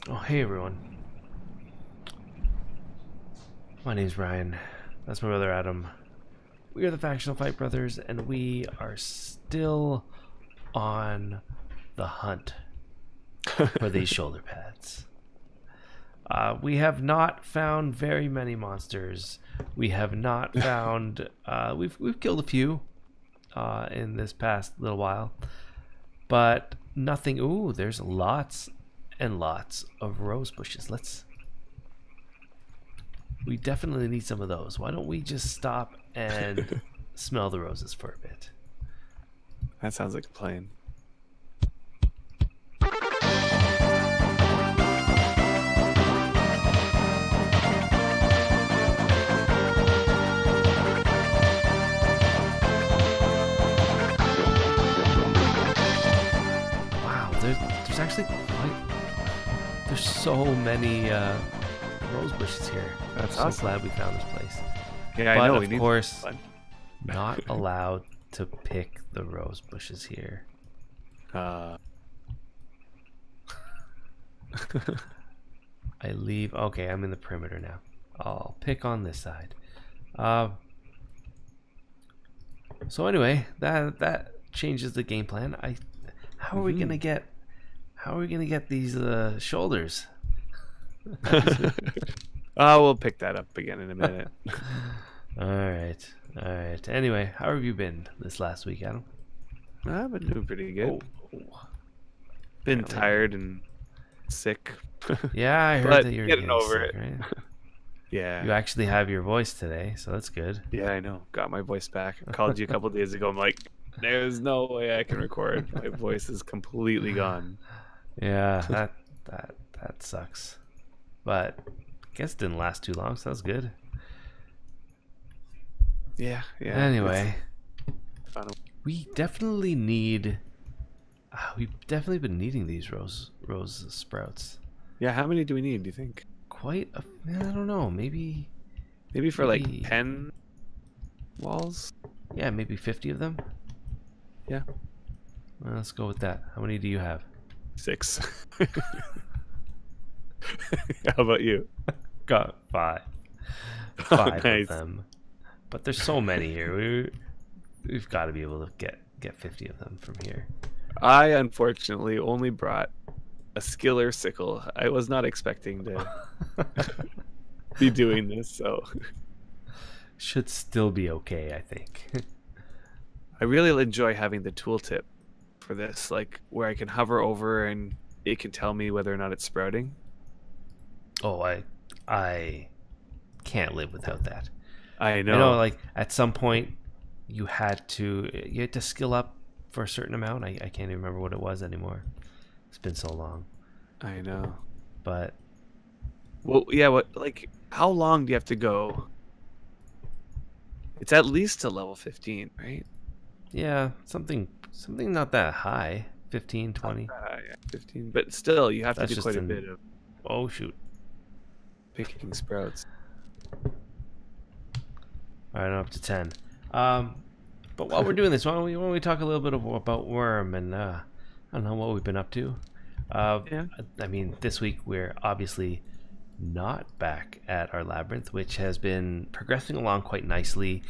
Oh, hey everyone. My name's Ryan. That's my brother Adam. We are the Factional Fight Brothers, and we are still on the hunt for these shoulder pads. We have not found very many monsters. We have not found. We've killed a few in this past little while, but nothing. Ooh, there's lots and lots of rose bushes. We definitely need some of those. Why don't we just stop and smell the roses for a bit? That sounds like a plan. Wow, there's actually there's so many rose bushes here. That's I'm so awesome. glad we found this place. Yeah, But I know. of We need course, fun. not allowed to pick the rose bushes here. Uh, I leave. Okay, I'm in the perimeter now. I'll pick on this side. So anyway, that changes the game plan. How are we gonna get? How are we gonna get these shoulders? we'll pick that up again in a minute. All right, all right. Anyway, how have you been this last week, Adam? I've been doing pretty good. Oh. Been apparently. tired and sick. Yeah, I heard But that you're getting over sick, it. right? Yeah. You actually have your voice today, so that's good. Yeah, I know. Got my voice back. I called you a couple days ago. I'm like, there's no way I can record. My voice is completely gone. Yeah, that sucks. But I guess it didn't last too long, so that's good. Yeah. Anyway, it's fun. we definitely need. We've definitely been needing these rose sprouts. Yeah, how many do we need, do you think? Quite a. I don't know. Maybe. Maybe for Maybe- like 10 walls? Yeah, maybe 50 of them. Yeah. Well, let's go with that. How many do you have? 6. How about you? Got 5. 5 Nice. of them. But there's so many here. We've got to be able to get 50 of them from here. I unfortunately only brought a skiller sickle. I was not expecting to be doing this, so Should still be okay, I think. I really enjoy having the tooltip for this, like where I can hover over and it can tell me whether or not it's sprouting. Oh, I can't live without that. I I know. know, like at some point you had to skill up for a certain amount. I can't even remember what it was anymore. It's been so long. I know. But Well, yeah, how long do you have to go? It's at least to level 15, right? yeah, something not that high. 15, 20. Yeah, 15. But still, you have That's to do just quite a an- bit of Oh shoot. picking sprouts. All right, I'm up to 10. But while we're doing this, why don't we talk a little bit about Worm and I don't know what we've been up to. Yeah. I mean, this week we're obviously not back at our labyrinth, which has been progressing along quite nicely.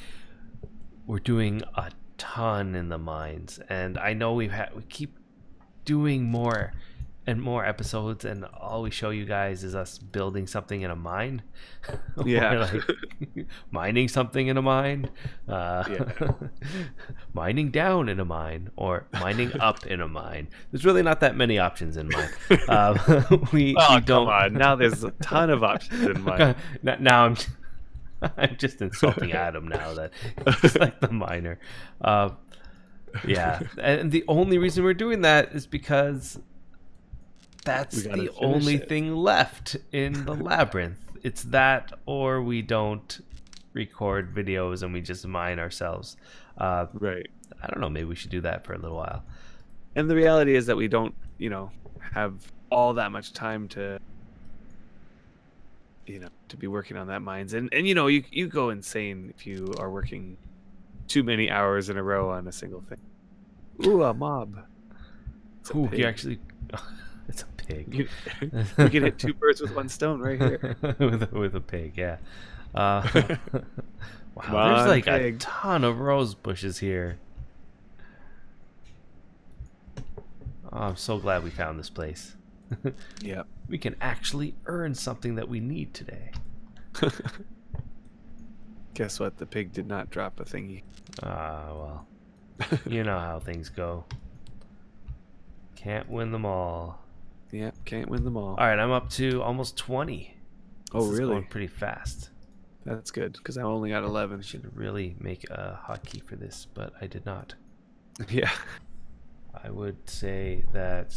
We're doing a ton in the mines, and I know we keep doing more and more episodes, and all we show you guys is us building something in a mine. Yeah. Or, like, mining something in a mine, mining down in a mine, or mining up in a mine. There's really not that many options in mine. We Oh, don't. come on. Now there's a ton of options in mine. Now I'm just insulting Adam now that he's like the miner. Yeah, and the only reason we're doing that is because that's We gotta the finish only it. thing left in the labyrinth. It's that, or we don't record videos and we just mine ourselves. Right. I don't know. Maybe we should do that for a little while. And the reality is that we don't, have all that much time to be working on that mines. And you go insane if you are working too many hours in a row on a single thing. Ooh, a mob. It's a Ooh, pig. you actually. It's a pig. pig. We can hit 2 birds with 1 stone right here. with a pig, yeah. Wow, Come there's on, like pig. a ton of rose bushes here. Oh, I'm so glad we found this place. Yep. We can actually earn something that we need today. Guess what? The pig did not drop a thingy. Well, you know how things go. Can't win them all. Yep, can't win them all. All right, I'm up to almost 20. Oh, This is really? going pretty fast. That's good, because I only got 11. I should really make a hotkey for this, but I did not. Yeah. I would say that...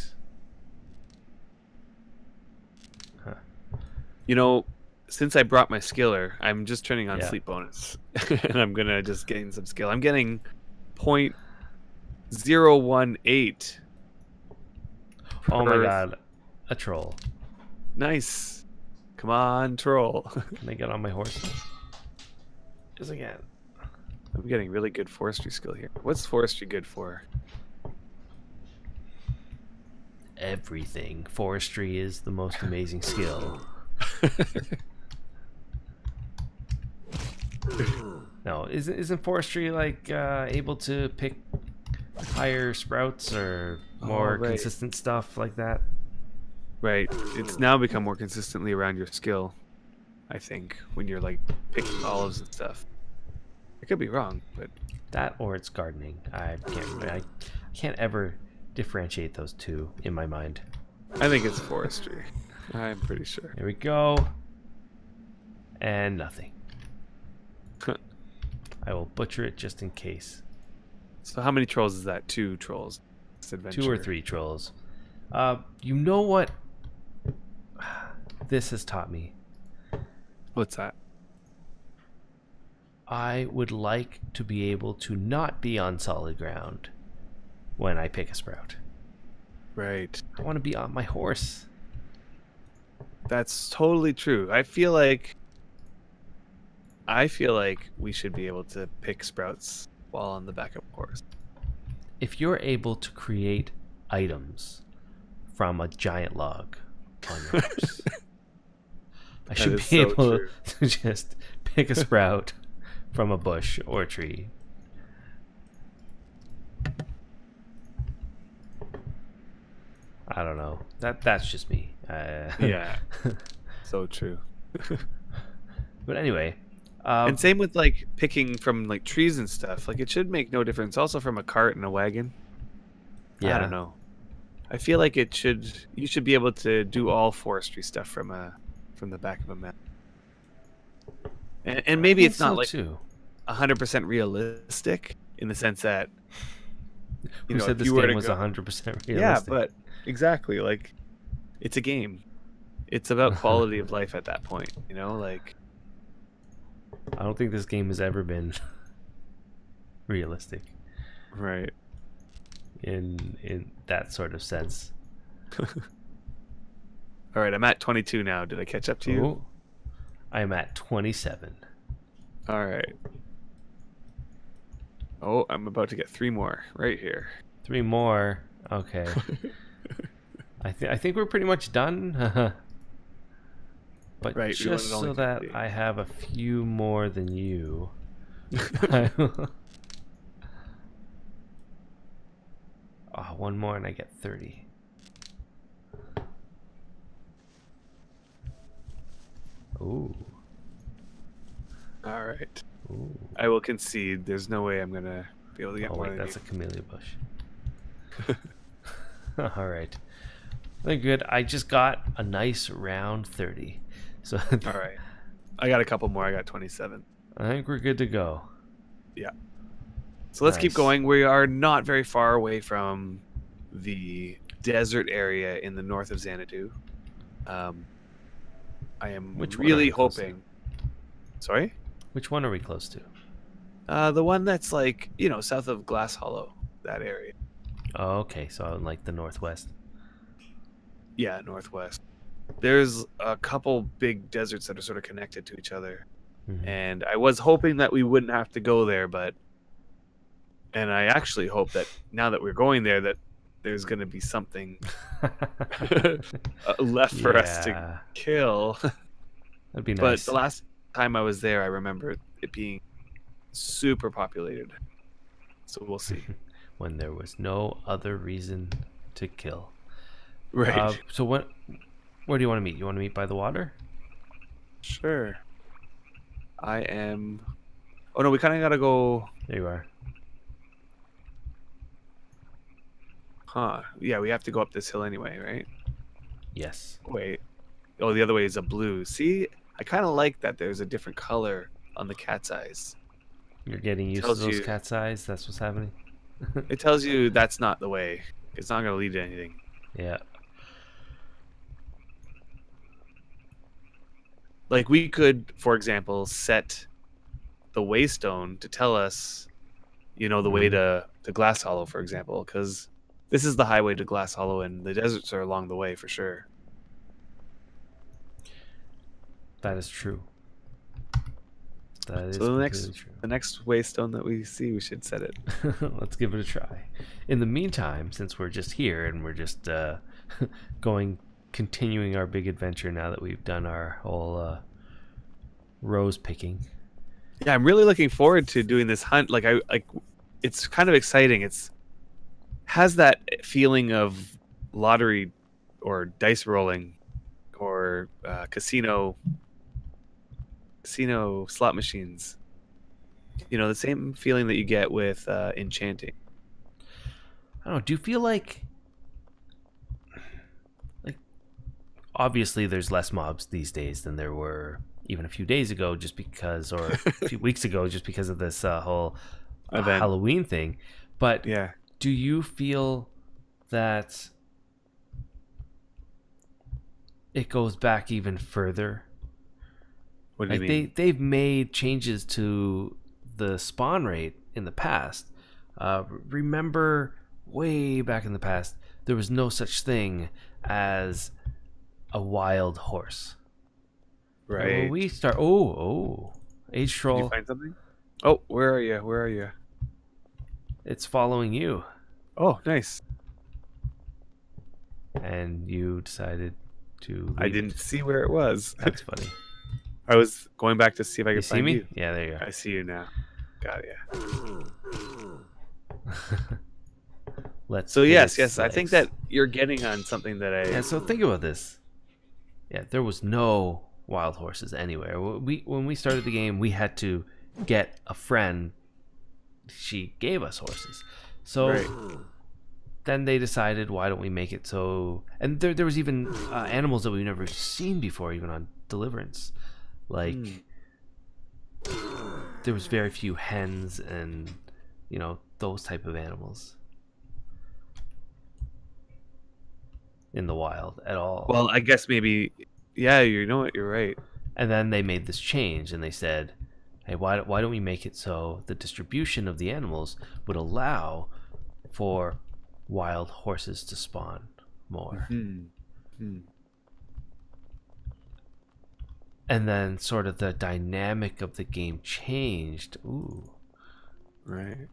Huh. You know, since I brought my skiller, I'm just turning on Yeah. sleep bonus. And I'm going to just gain some skill. I'm getting 0.018. Oh my per- god, a troll. Nice. Come on, troll. Can I get on my horse? Yes, I can. I'm getting really good forestry skill here. What's forestry good for? Everything. Forestry is the most amazing skill. No, isn't forestry like able to pick higher sprouts or more right. consistent stuff like that? Right. It's now become more consistently around your skill, I think, when you're like picking olives and stuff. I could be wrong, but That or it's gardening. I can't remember. I can't ever differentiate those two in my mind. I think it's forestry. I'm pretty sure. Here we go. And nothing. I will butcher it just in case. So how many trolls is that? 2 trolls. This adventure. 2 or 3 trolls. You know what this has taught me? What's that? I would like to be able to not be on solid ground when I pick a sprout. Right. I want to be on my horse. That's totally true. I feel like we should be able to pick sprouts while on the back of a horse. If you're able to create items from a giant log on your horse, I should is be so able true. to just pick a sprout from a bush or a tree. I don't know. That's just me. Yeah. So true. But anyway, And same with like picking from like trees and stuff. Like it should make no difference. Also from a cart and a wagon. yeah, I don't know. I feel like you should be able to do all forestry stuff from the back of a map. And maybe I it's think not so like too. 100% realistic in the sense that Who said if this you were game to was go- 100% realistic? Yeah, but exactly, like it's a game. It's about quality of life at that point, like I don't think this game has ever been realistic right. in that sort of sense. All right, I'm at 22 now. Did I catch up to you? Ooh, I'm at 27. All right. Oh, I'm about to get 3 more right here. 3 more. Okay. I think we're pretty much done. But Right, we wanted just only so that 50. I have a few more than you. Oh, 1 more and I get 30. Ooh. All right. Ooh. I will concede. There's no way I'm gonna be able to get Oh more wait, than that's you. a camellia bush. All right. Very good. I just got a nice round 30. So All right. I got a couple more. I got 27. I think we're good to go. So let's keep Nice. going. We are not very far away from the desert area in the north of Xanadu. I am Which one are really we close to? hoping. Sorry? Which one are we close to? The one that's like, south of Glass Hollow, that area. Oh, okay. So in like the northwest. Yeah, northwest. There's a couple big deserts that are sort of connected to each other. Mhm. And I was hoping that we wouldn't have to go there, and I actually hope that now that we're going there, that there's going to be something left for us to Yeah, kill. that'd be But nice. the last time I was there, I remember it being super populated. So we'll see. When there was no other reason to kill. Right. So where do you want to meet? You want to meet by the water? Sure. I am. Oh no, we kind of gotta go. There you are. Huh? Yeah, we have to go up this hill anyway, right? Yes. Wait. Oh, the other way is a blue. See, I kind of like that. There's a different color on the cat's eyes. You're getting used to Tells those you- cat's eyes. That's what's happening. It tells you that's not the way. It's not gonna lead to anything. Yeah. Like we could, for example, set the waystone to tell us, the way to Glass Hollow, for example, because this is the highway to Glass Hollow, and the deserts are along the way for sure. That is true. That is So the completely true. next waystone that we see, we should set it. Let's give it a try. In the meantime, since we're just here and we're just continuing our big adventure now that we've done our whole rose picking. Yeah, I'm really looking forward to doing this hunt. It's kind of exciting. It's has that feeling of lottery or dice rolling or casino slot machines. The same feeling that you get with enchanting. I don't know. Do you feel like obviously there's less mobs these days than there were even a few days ago, just because, or a few weeks ago, just because of this whole Event. Halloween thing. But Yeah. do you feel that it goes back even further? What do you mean? They've made changes to the spawn rate in the past. Remember, way back in the past, there was no such thing as a wild horse. Right. When we start, age Did troll, you find something? Oh, where are you? Where are you? it's following you, Oh, nice. and you decided to. I leave didn't it. see where it was. That's funny. I was going back to see if I You could see find me? you. Yeah, there you are. I see you now. Got you. Let's. So hit yes, its I think legs. that you're getting on something that I. Yeah, so think about this. Yeah, there was no wild horses anywhere. When we started the game, we had to get a friend. She gave us horses. So Right. then they decided, why don't we make it so... And there was even animals that we've never seen before, even on Deliverance. Like, there was very few hens and, those type of animals in the wild at all. Well, I guess maybe. Yeah, you know what? You're right. And then they made this change, and they said, hey, why don't we make it so the distribution of the animals would allow for wild horses to spawn more? And then sort of the dynamic of the game changed. Ooh. Right.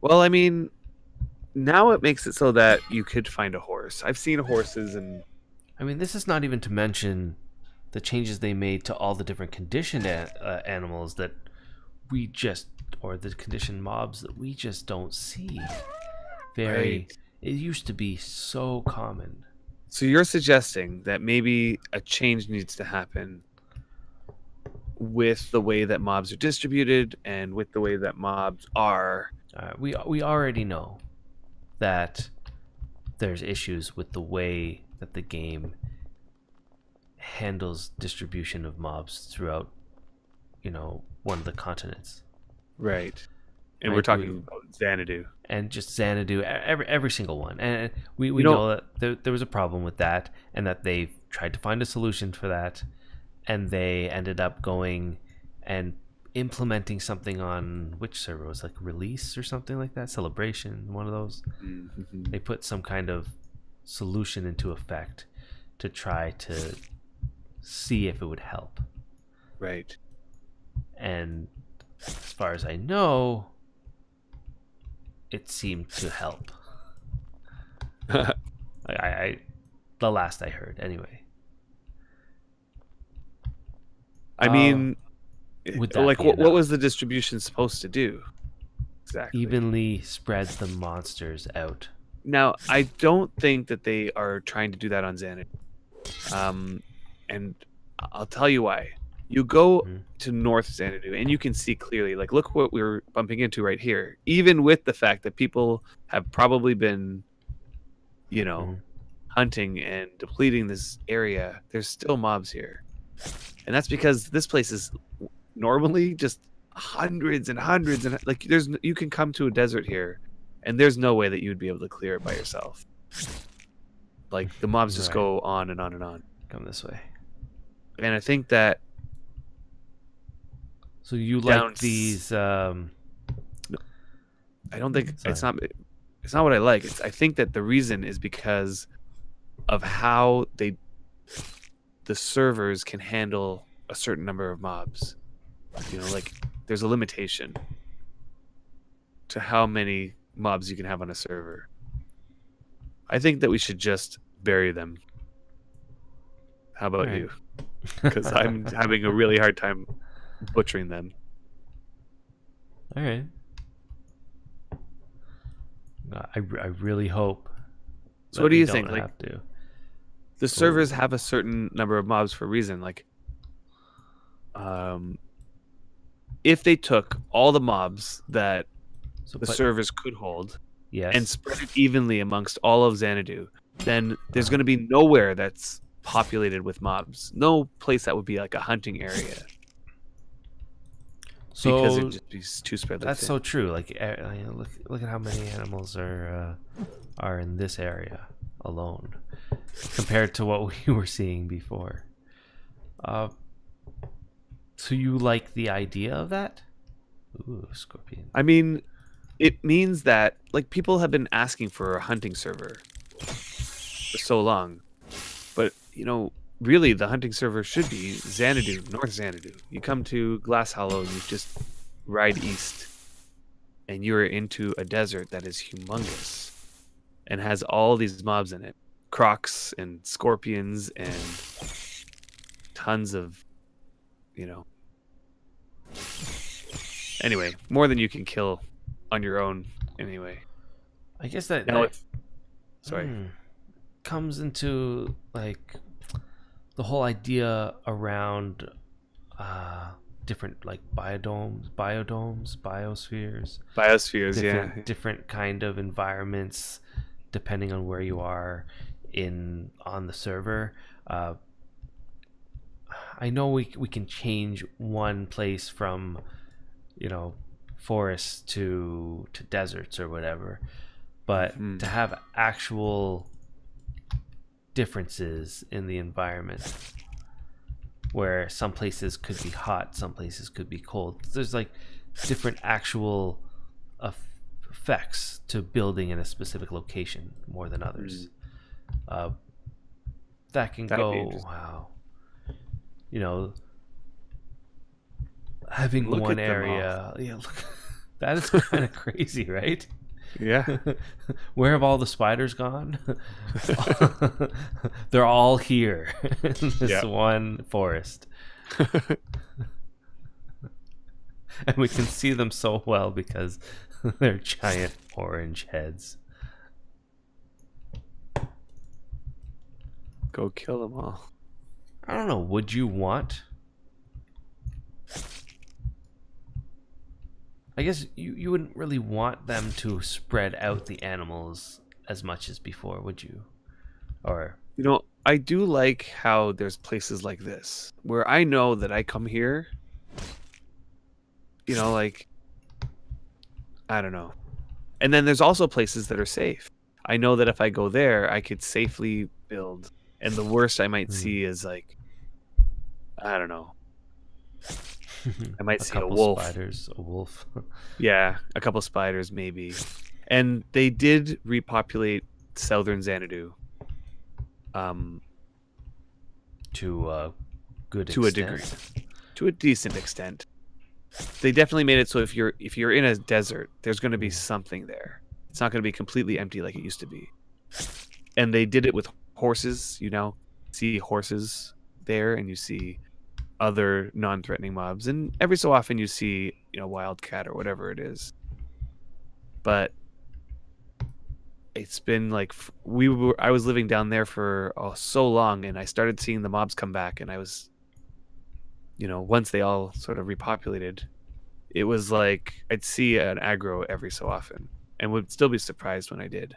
Well, I mean, now it makes it so that you could find a horse. I've seen horses and. I mean, this is not even to mention the changes they made to all the different conditioned animals that we just, or the conditioned mobs that we just don't see. Right. It used to be so common. So you're suggesting that maybe a change needs to happen with the way that mobs are distributed and with the way that mobs are. We already know that there's issues with the way that the game handles distribution of mobs throughout, one of the continents. Right. And Right, we're talking about Xanadu. And just Xanadu, every single one. And we You know- know that there was a problem with that, and that they tried to find a solution for that, and they ended up going and implementing something on which server? It was like Release or something like that, Celebration, one of those. Mm-hmm. They put some kind of solution into effect to try to see if it would help. Right. And as far as I know, it seemed to help. I the last I heard, anyway. I mean, Would that like, be what enough? was the distribution supposed to do exactly? Evenly spread the monsters out. Now, I don't think that they are trying to do that on Xanadu. And I'll tell you why. You go Mhm. to North Xanadu, and you can see clearly. Like, look what we're bumping into right here. Even with the fact that people have probably been, you know, Mhm. hunting and depleting this area, there's still mobs here, and that's because this place is normally just hundreds and hundreds and like you can come to a desert here, and there's no way that you would be able to clear it by yourself. Like the mobs just Right. go on and on and on. Come this way. And I think that So you down like these? I don't think Sorry. it's not what I like. I think that the reason is because of how the servers can handle a certain number of mobs. You know, like there's a limitation to how many mobs you can have on a server. I think that we should just bury them. How about Right. you? Because I'm having a really hard time butchering them. All right. I really hope. So that what do we you don't think? Like have to. the servers have a certain number of mobs for a reason. Like, if they took all the mobs that So, the but servers could hold yes, and spread it evenly amongst all of Xanadu, then there's going to be nowhere that's populated with mobs. No place that would be like a hunting area. Because so it'd just be too spread. that's so true. Like, look at how many animals are in this area alone, compared to what we were seeing before. So you like the idea of that? Ooh, scorpion. I mean, it means that like people have been asking for a hunting server for so long, but you know, really the hunting server should be Xanadu, North Xanadu. You come to Glass Hollow and you just ride east, and you're into a desert that is humongous and has all these mobs in it, crocs and scorpions and tons of, you know. Anyway, more than you can kill on your own. Anyway, I guess that, now that sorry. comes into like the whole idea around different like biospheres, Biospheres, yeah. different kind of environments depending on where you are on the server. I know we can change one place from, forests to deserts or whatever, but to have actual differences in the environment where some places could be hot, some places could be cold. There's like different actual effects to building in a specific location more than others. That can go, wow. Having Look one at them area, yeah, look, that is kind of crazy, right? Yeah. Where have all the spiders gone? They're all here in this one forest. And we can see them so well because they're giant orange heads. Go kill them all. I don't know. Would you want? I guess you wouldn't really want them to spread out the animals as much as before, would you? Or I do like how there's places like this where I know that I come here, like, I don't know. And then there's also places that are safe. I know that if I go there, I could safely build. And the worst I might see is like, I don't know. I might see a wolf. Spiders, a wolf. Yeah, a couple spiders maybe. And they did repopulate southern Xanadu. To a good to extent. a degree, to a decent extent. They definitely made it so if you're in a desert, there's going to be something there. It's not going to be completely empty like it used to be. and they did it with horses. You now see horses there, and you see other non-threatening mobs, and every so often you see, wildcat or whatever it is. But it's been like I was living down there for so long, and I started seeing the mobs come back, and I was, once they all sort of repopulated, it was like I'd see an aggro every so often, and would still be surprised when I did.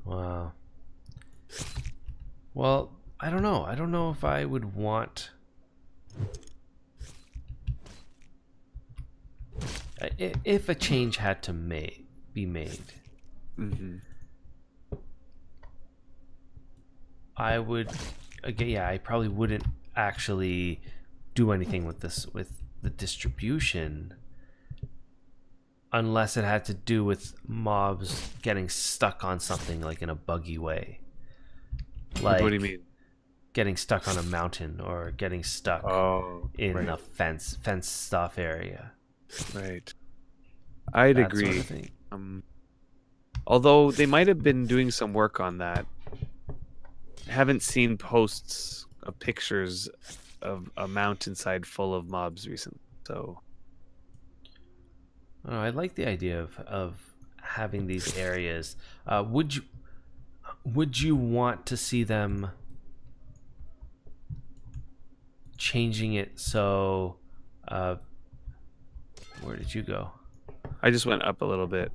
Wow. Well, I don't know. I don't know if I would want. If a change had to be made, Mm-hmm. I would. Again, yeah, I probably wouldn't actually do anything with the distribution, unless it had to do with mobs getting stuck on something like in a buggy way. Like, What do you mean? Getting stuck on a mountain or getting stuck in right. a fenced off area. Right. I'd That agree. sort of thing. Although they might have been doing some work on that. I haven't seen posts of pictures of a mountainside full of mobs recently. So Oh, I like the idea of having these areas. Would you want to see them changing it so? Where did you go? I just went up a little bit.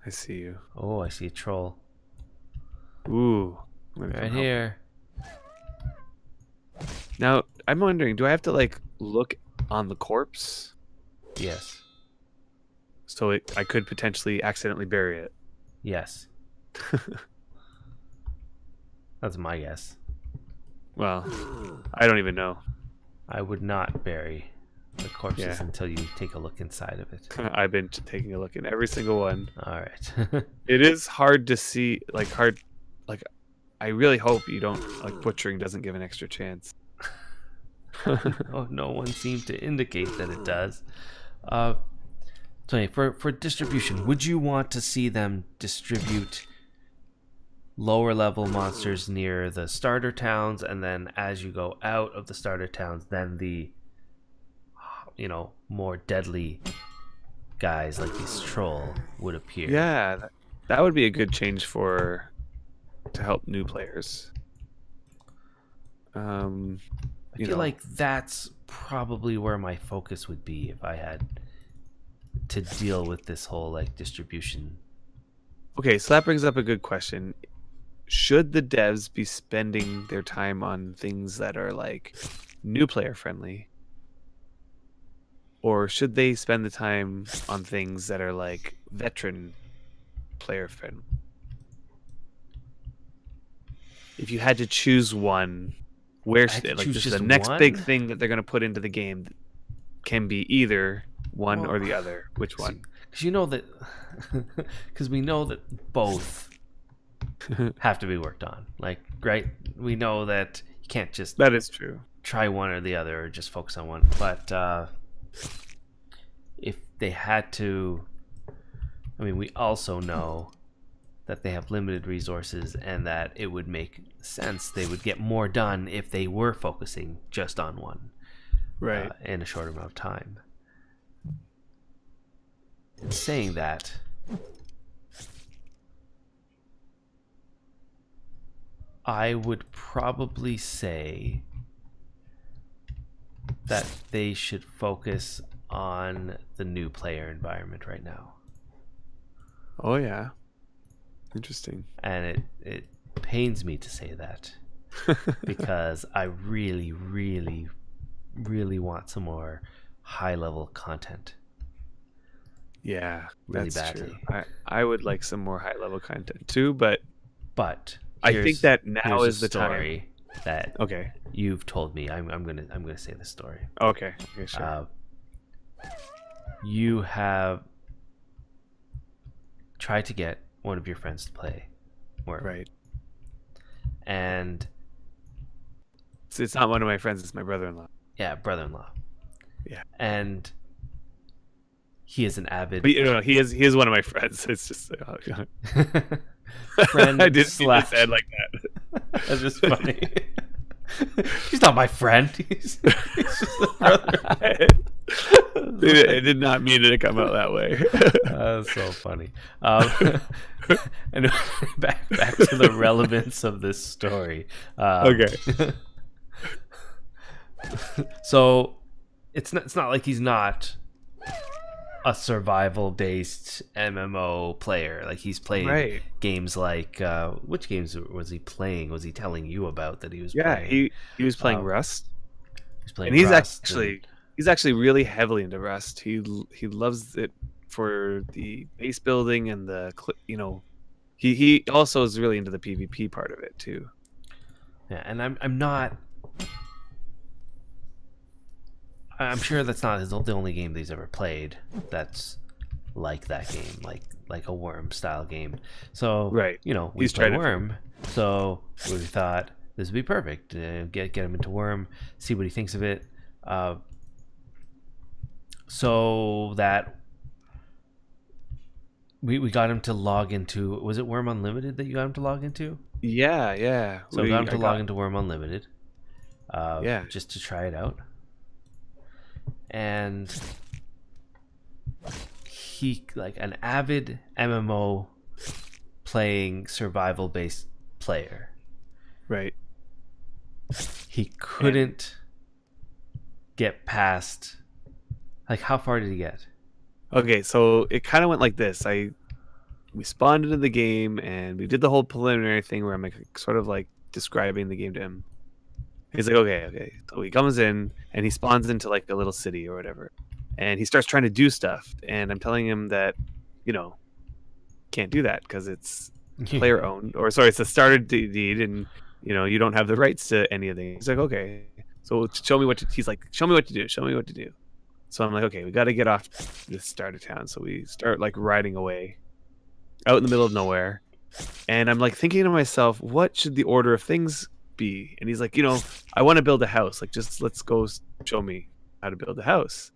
I see you. Oh, I see a troll Ooh. I'm gonna right come help. here. Now, I'm wondering, do I have to like look on the corpse? Yes. So I could potentially accidentally bury it. Yes. That's my guess. Well, I don't even know. I would not bury the corpses Yeah. until you take a look inside of it. I've been taking a look at every single one. All right. It is hard to see, like I really hope you don't, like, butchering doesn't give an extra chance. Oh, no one seemed to indicate that it does. So for distribution, would you want to see them distribute lower level monsters near the starter towns, and then as you go out of the starter towns, then the more deadly guys like this troll would appear? Yeah, that would be a good change to help new players. I feel like that's probably where my focus would be if I had to deal with this whole like distribution. Okay, so that brings up a good question. Should the devs be spending their time on things that are like new player friendly? Or should they spend the time on things that are like veteran player friendly? If you had to choose one, where should like this is the next big thing that they're going to put into the game can be either one or the other. Which one? Because because we know that both have to be worked on. Like, right? We know that you can't just that is true. Try one or the other, or just focus on one. But if they had to, I mean, we also know that they have limited resources, and that it would make sense they would get more done if they were focusing just on one, right, in a short amount of time. In saying that, I would probably say that they should focus on the new player environment right now. Oh yeah, interesting. And it pains me to say that because I really, really, really want some more high level content. Yeah, really that's badly. True. I would like some more high level content too, but I think that now is the story time that you've told me. I'm gonna say the story. Okay, sure. You have tried to get one of your friends to play Wurm. Right. And it's not one of my friends, it's my brother-in-law. Yeah, brother-in-law. Yeah. And he is an avid But he is one of my friends. It's just friend I didn't slash. say it like that. That's just funny. He's not my friend. He's just a brother. It did not mean it to come out that way. That's so funny. And back to the relevance of this story. Okay. So it's not like he's not a survival based MMO player. Like he's played games like which games was he playing? Was he telling you about that he was playing? He was playing Rust. He's playing and Rust he's actually really heavily into Rust. He loves it for the base building and the he also is really into the PvP part of it too. Yeah, and I'm sure that's not the only game that he's ever played that's like that game, like a Wurm style game. So we play Wurm, so we thought this would be perfect. Get him into Wurm, see what he thinks of it. So that we got him to log into. Was it Wurm Unlimited that you got him to log into? Yeah. So we got him to log into Wurm Unlimited. Yeah. Just to try it out. And he, like an avid MMO playing survival based player, right? He couldn't get past. Like, how far did he get? Okay, so it kind of went like this. We spawned into the game and we did the whole preliminary thing where I'm like sort of like describing the game to him. He's like, okay. So he comes in and he spawns into like a little city or whatever, and he starts trying to do stuff. And I'm telling him that, can't do that because it's player owned, or sorry, it's a starter deed, and you don't have the rights to any of things. He's like, okay, so show me what to. He's like, show me what to do. Show me what to do. So I'm like, okay, we got to get off this starter town. So we start like riding away out in the middle of nowhere, and I'm like thinking to myself, what should the order of things be? And he's like, I want to build a house. Like, just let's go show me how to build a house.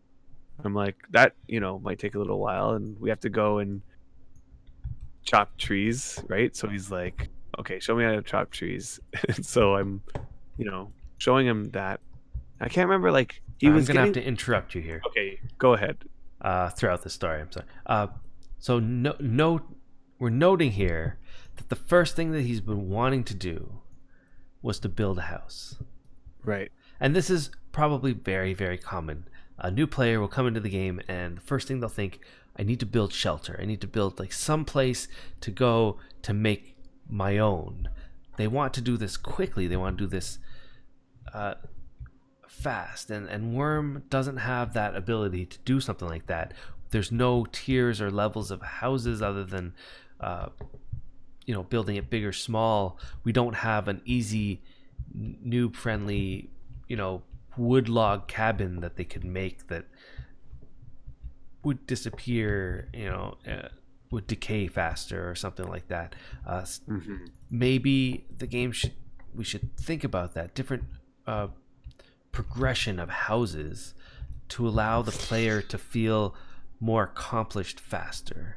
I'm like, that might take a little while, and we have to go and chop trees, right? So he's like, okay, show me how to chop trees. And so I'm showing him that. I can't remember, like, I'm gonna have to interrupt you here. Okay, go ahead. Throughout the story, I'm sorry. So we're noting here that the first thing that he's been wanting to do was to build a house. Right. And this is probably very, very common. A new player will come into the game and the first thing they'll think, I need to build shelter. I need to build like some place to go to make my own. They want to do this quickly. They want to do this fast. And Wurm doesn't have that ability to do something like that. There's no tiers or levels of houses other than building it big or small. We don't have an easy noob friendly wood log cabin that they could make that would disappear, would decay faster or something like that. Maybe the game we should think about that different progression of houses to allow the player to feel more accomplished faster.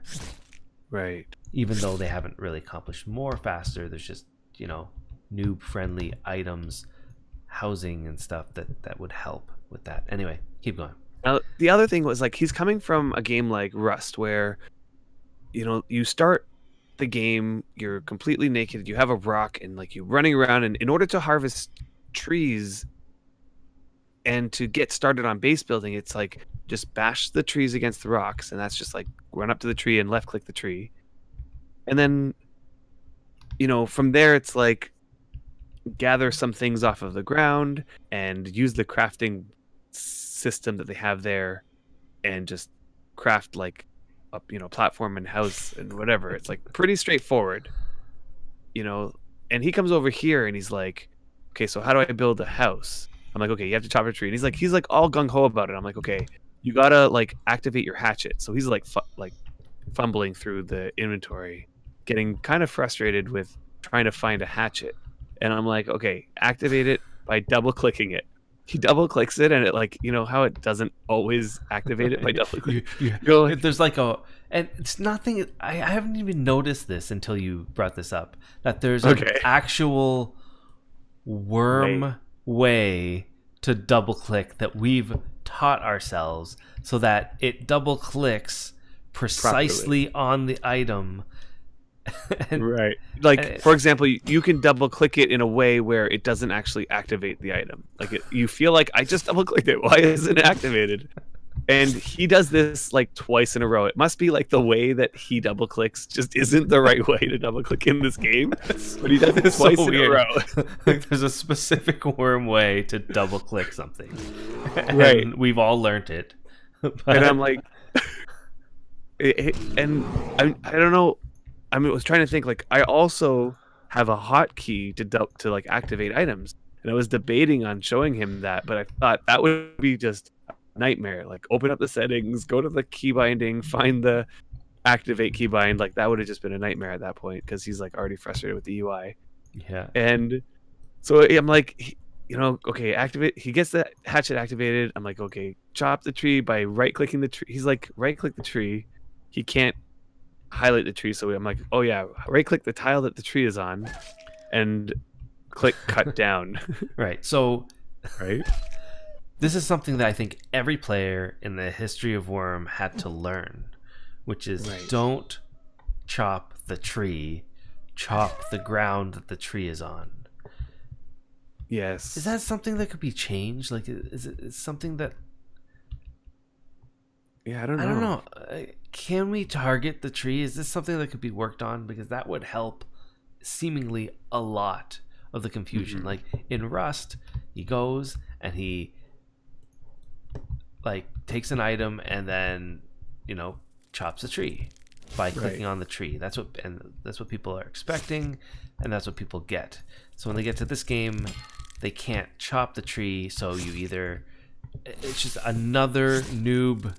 Right. Even though they haven't really accomplished more faster, there's just, noob friendly items, housing and stuff that would help with that. Anyway, keep going. Now, the other thing was, like, he's coming from a game like Rust where, you start the game, you're completely naked, you have a rock, and like you're running around, and in order to harvest trees and to get started on base building, it's like just bash the trees against the rocks, and that's just like run up to the tree and left click the tree. And then, from there it's like gather some things off of the ground and use the crafting system that they have there and just craft like a platform and house and whatever. It's like pretty straightforward, and he comes over here and he's like, okay, so how do I build a house? I'm like, okay, you have to chop a tree. And he's like all gung-ho about it. I'm like, okay, you gotta like activate your hatchet. So he's like fumbling through the inventory, getting kind of frustrated with trying to find a hatchet. And I'm like, okay, activate it by double clicking it. he double clicks it, and it like how it doesn't always activate it by double click. There's like and it's nothing. I haven't even noticed this until you brought this up. That there's an actual worm way to double click that we've taught ourselves, so that it double clicks precisely on the item. Right. Like, for example, you can double click it in a way where it doesn't actually activate the item. Like, you feel like, I just double clicked it. Why isn't it activated? And he does this like twice in a row. It must be like the way that he double clicks just isn't the right way to double click in this game. But he does it twice in a row. Like, there's a specific worm way to double click something. Right. And we've all learned it. But... And I'm like, and I don't know. I was trying to think, like, I also have a hotkey to like activate items, and I was debating on showing him that, but I thought that would be just a nightmare. Like, open up the settings, go to the key binding, find the activate key bind. Like, that would have just been a nightmare at that point, because he's like already frustrated with the UI. Yeah. And so I'm like, okay, activate. He gets the hatchet activated. I'm like, okay, chop the tree by right clicking the tree. He's like, right click the tree. He can't highlight the tree, so I'm like, oh yeah, right click the tile that the tree is on and click cut down. Right. So right, this is something that I think every player in the history of Wurm had to learn, which is don't chop the tree, chop the ground that the tree is on. Yes. Is that something that could be changed? Like, is it something that... Yeah, I don't know. Can we target the tree? Is this something that could be worked on? Because that would help seemingly a lot of the confusion. Mm-hmm. Like, in Rust, he goes and he like takes an item and then chops a tree by clicking on the tree. That's what people are expecting, and that's what people get. So when they get to this game, they can't chop the tree, so it's just another noob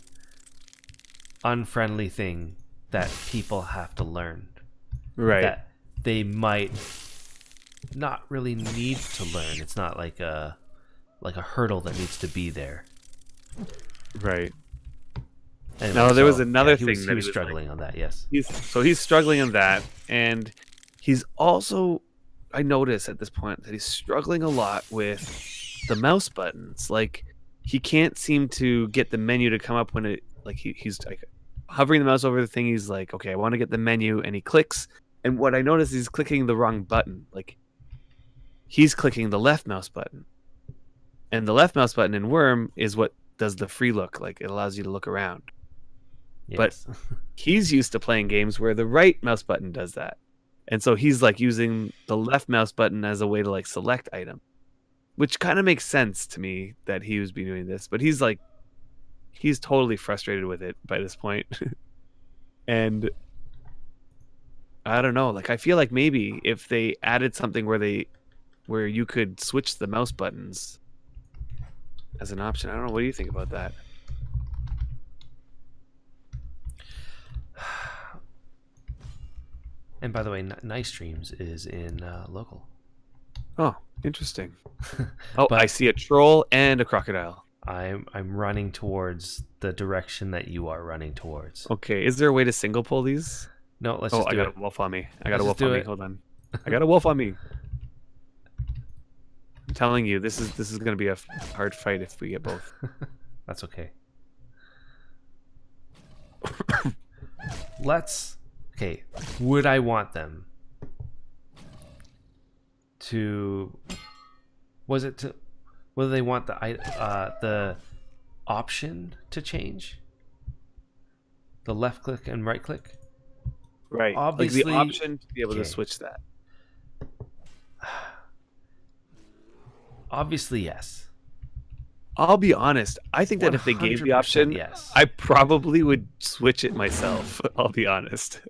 unfriendly thing that people have to learn, right? That they might not really need to learn. It's not like a hurdle that needs to be there, right? Anyway, no, there was another thing he was struggling on that. Yes, he's struggling on that, and he's also, I notice at this point that he's struggling a lot with the mouse buttons. Like, he can't seem to get the menu to come up when it, like, he's like hovering the mouse over the thing. He's like, okay, I want to get the menu, and he clicks. And what I notice is he's clicking the wrong button. Like, he's clicking the left mouse button, and the left mouse button in Wurm is what does the free look. Like, it allows you to look around. Yes. But he's used to playing games where the right mouse button does that, and so he's like using the left mouse button as a way to like select item, which kind of makes sense to me that he was doing this. But he's totally frustrated with it by this point. And I don't know, like, I feel like maybe if they added something where you could switch the mouse buttons as an option. I don't know, what do you think about that? And by the way, Nice Streams is in local. Oh, interesting. Oh, but I see a troll and a crocodile. I'm running towards the direction that you are running towards. Okay, is there a way to single pull these? No, let's just do it. I got a wolf on me. I got a wolf on me. Hold on. I got a wolf on me. I'm telling you, this is going to be a hard fight if we get both. That's okay. Okay, would I want them to... whether they want the option to change? The left click and right click? Right. Obviously, like the option to be able to switch that. Obviously, yes. I'll be honest. I think that if they gave the option, yes. I probably would switch it myself. I'll be honest.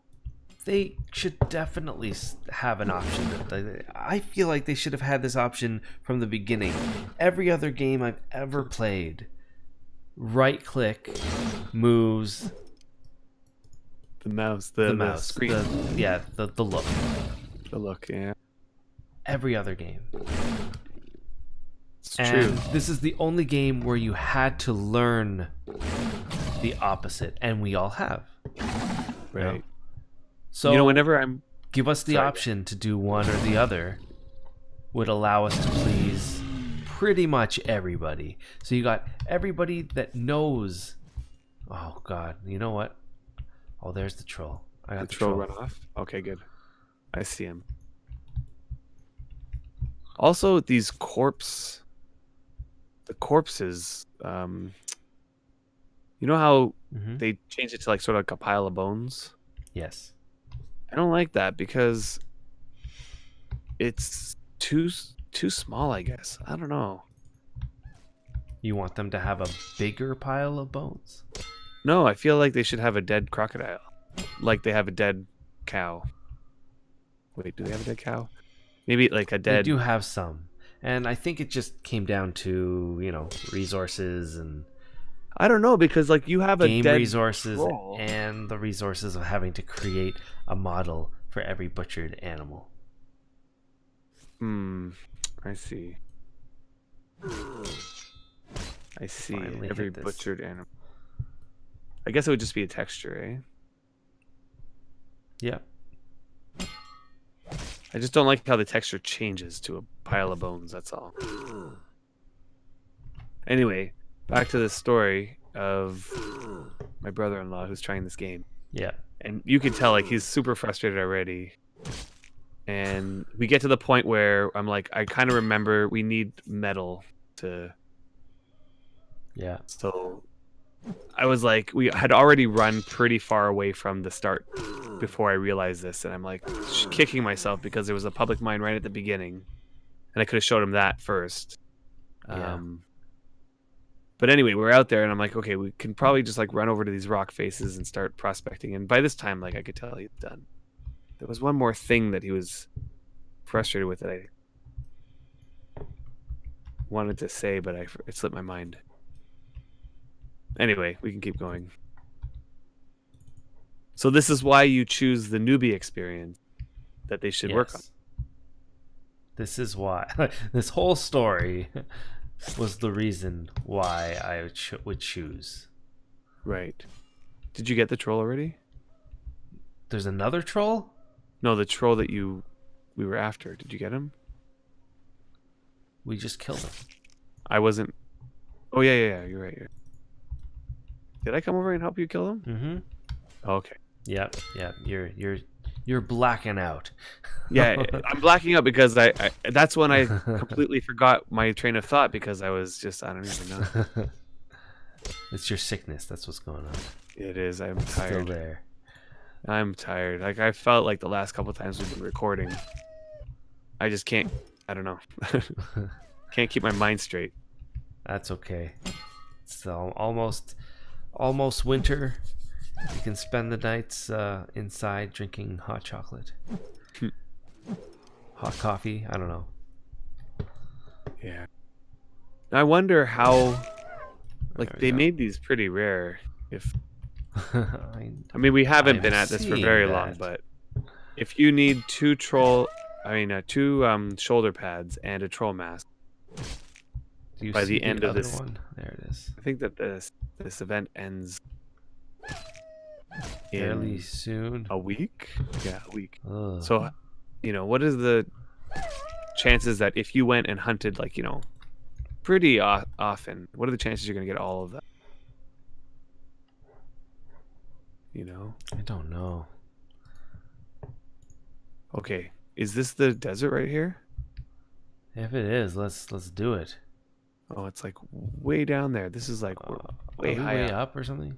They should definitely have an option. I feel like they should have had this option from the beginning. Every other game I've ever played, right click moves the mouse, the screen. The look. The look, yeah. Every other game. It's And true. this is the only game where you had to learn the opposite, and we all have. Right. So You know, whenever I'm give us the Sorry, option to do one or the other would allow us to please pretty much everybody. So you got everybody that knows. Oh God, you know what? Oh, there's the troll. I got the the troll troll. run off. Okay, good. I see him. Also, these corpses. You know how Mm-hmm. they changed it to like sort of like a pile of bones? Yes. I don't like that because it's too small, I guess. I don't know. You want them to have a bigger pile of bones? No, I feel like they should have a dead crocodile. Like they have a dead cow. Wait, do they have a dead cow? Maybe like a They dead... do have some. And I think it just came down to, resources and I don't know, because like you have a game dead resources troll. and the resources of having to create a model for every butchered animal. I see. I see. Finally Every hit this. butchered animal. I guess it would just be a texture, eh? Yeah. I just don't like how the texture changes to a pile of bones, that's all. Anyway, back to the story of my brother-in-law who's trying this game. Yeah. And you can tell like he's super frustrated already. And we get to the point where I'm like, I kind of remember we need metal to... Yeah. So I was like, we had already run pretty far away from the start before I realized this. And I'm like kicking myself because there was a public mine right at the beginning. And I could have showed him that first. Yeah. But anyway, we're out there and I'm like, okay, we can probably just like run over to these rock faces and start prospecting. And by this time, like I could tell he's done. There was one more thing that he was frustrated with that I wanted to say, but it slipped my mind. Anyway, we can keep going. So this is why you choose the newbie experience that they should work on. This is why. This whole story was the reason why I would choose. Right. Did you get the troll already? There's another troll? No, the troll that we were after. Did you get him? We just killed him. I wasn't... Oh, yeah, you're right. Did I come over and help you kill him? Mm-hmm. Okay. Yep. You're blacking out. Yeah, I'm blacking out because I that's when I completely forgot my train of thought because I was just, I don't even know. It's your sickness. That's what's going on. It is. I'm It's tired. still there. I'm tired. Like I felt like the last couple times we've been recording, I just can't. I don't know. Can't keep my mind straight. That's okay. It's almost winter. You can spend the nights inside drinking hot chocolate, hot coffee. I don't know. Yeah. I wonder how. Like There we they go. made these pretty rare. If I I mean we haven't I'm been at this for seeing very long, that. but if you need two shoulder pads and a troll mask, Do you by see the end of other this- one? There it is. I think that this event ends Fairly in soon. a week. Yeah, a week. Ugh. So, what is the chances that if you went and hunted, like, pretty often, what are the chances you're going to get all of them? I don't know. Okay, is this the desert right here? If it is, let's do it. Oh, it's like way down there. This is like Are way we high way up. up or something?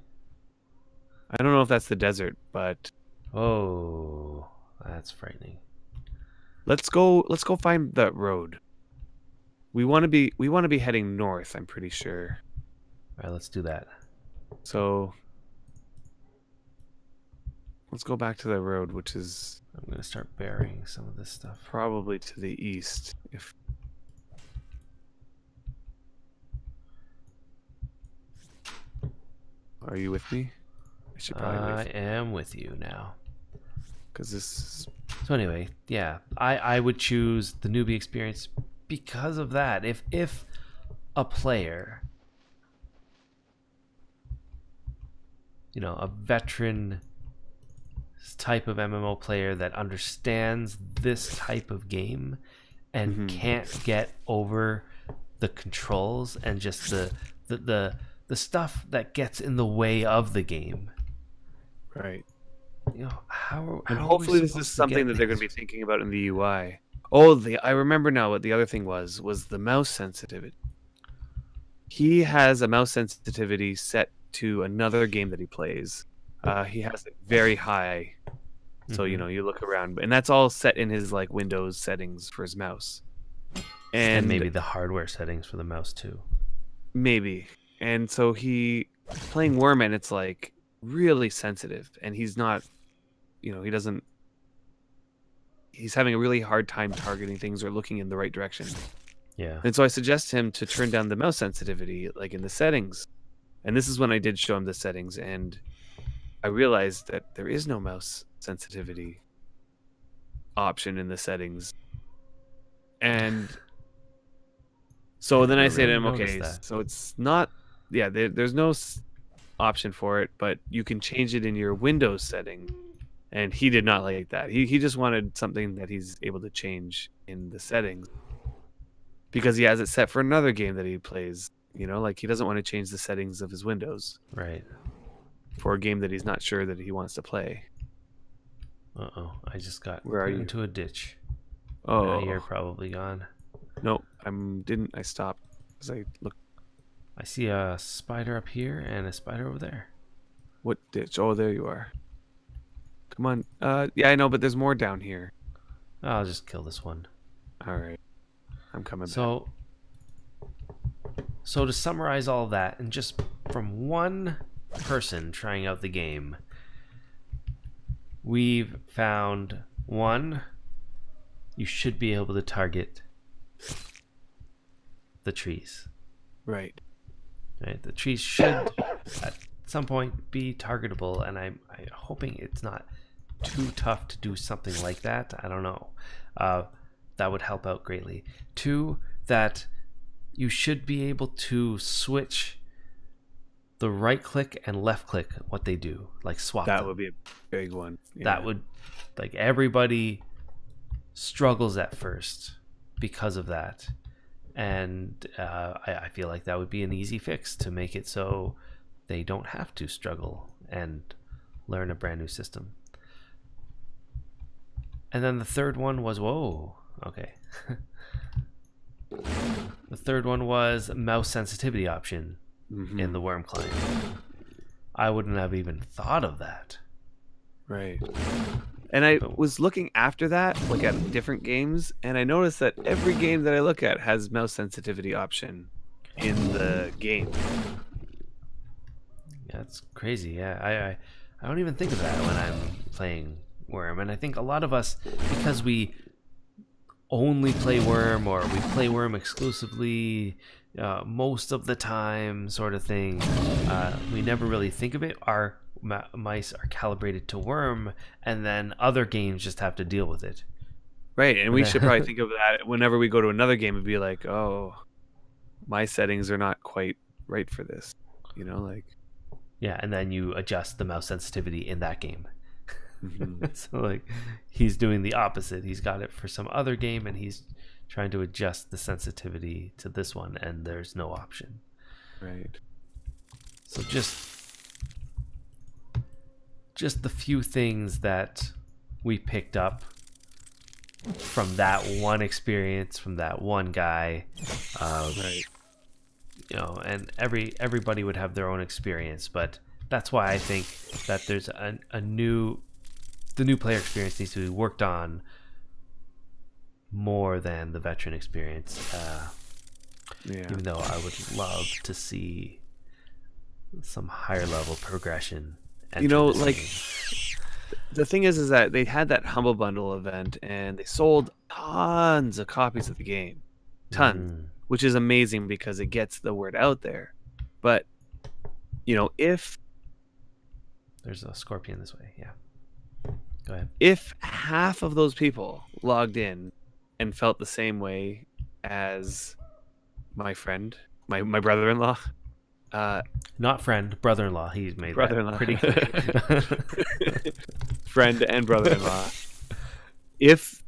I don't know if that's the desert, but Oh, that's frightening. let's go find that road. We want to be heading north, I'm pretty sure. All right, let's do that. So let's go back to the road, which is I'm gonna start burying some of this stuff. probably to the east. If Are you with me? I should probably I wait am with you now. because this is... So anyway, yeah, I would choose the newbie experience because of that. If a player, a veteran type of MMO player that understands this type of game and can't get over the controls and just the stuff that gets in the way of the game. Right. How And are we hopefully this is supposed to something get that they're going things? to be thinking about in the UI. Oh, I remember now what the other thing was the mouse sensitivity. He has a mouse sensitivity set to another game that he plays. He has it very high. So, you look around, and that's all set in his like Windows settings for his mouse. And maybe the hardware settings for the mouse too. Maybe. And so playing Wurm, and it's like really sensitive, and he's not, he's having a really hard time targeting things or looking in the right direction. Yeah. And so I suggest him to turn down the mouse sensitivity, like in the settings. And this is when I did show him the settings, and I realized that there is no mouse sensitivity option in the settings. And so then I say to him, okay, so it's not, there's no option for it, but you can change it in your Windows setting. And he did not like that. He just wanted something that he's able to change in the settings because he has it set for another game that he plays. Like he doesn't want to change the settings of his Windows. Right. For a game that he's not sure that he wants to play. Uh-oh. I just got into a ditch. Oh. Now you're probably gone. No, I stopped because I looked. I see a spider up here and a spider over there. What ditch? Oh, there you are. Come on. Yeah, I know, but there's more down here. I'll just kill this one. All right. I'm coming back. So to summarize all of that, and just from one person trying out the game, we've found one, you should be able to target the trees. Right. The trees should at some point be targetable, and I'm hoping it's not too tough to do something like that. I don't know. That would help out greatly. 2, that you should be able to switch the right click and left click, what they do, like swap that them. Would be a big one. Yeah. That would, like, everybody struggles at first because of that, and I feel like that would be an easy fix to make it so they don't have to struggle and learn a brand new system. And then the third one was okay. The third one was mouse sensitivity option in the Wurm client. I wouldn't have even thought of that. Right. And I was looking after that, like at different games, and I noticed that every game that I look at has mouse sensitivity option in the game. Yeah, that's crazy. Yeah, I don't even think of that when I'm playing Wurm, and I think a lot of us, because we only play Wurm or we play Wurm exclusively most of the time, sort of thing, we never really think of it. Our mice are calibrated to Wurm, and then other games just have to deal with it. Right, and we should probably think of that whenever we go to another game and be like, oh, my settings are not quite right for this, like. Yeah, and then you adjust the mouse sensitivity in that game. So like he's doing the opposite. He's got it for some other game and he's trying to adjust the sensitivity to this one, and there's no option. Right. So just the few things that we picked up from that one experience, from that one guy, right. And everybody would have their own experience, but that's why I think that there's the new player experience needs to be worked on more than the veteran experience. Even though I would love to see some higher level progression. The thing is that they had that Humble Bundle event and they sold tons of copies of the game. Tons. Which is amazing because it gets the word out there. But, if... There's a scorpion this way, yeah. Go ahead. If half of those people logged in and felt the same way as my friend my brother-in-law. Not friend, brother-in-law. He's made Brother-in-law. that pretty clear. Friend and brother-in-law. If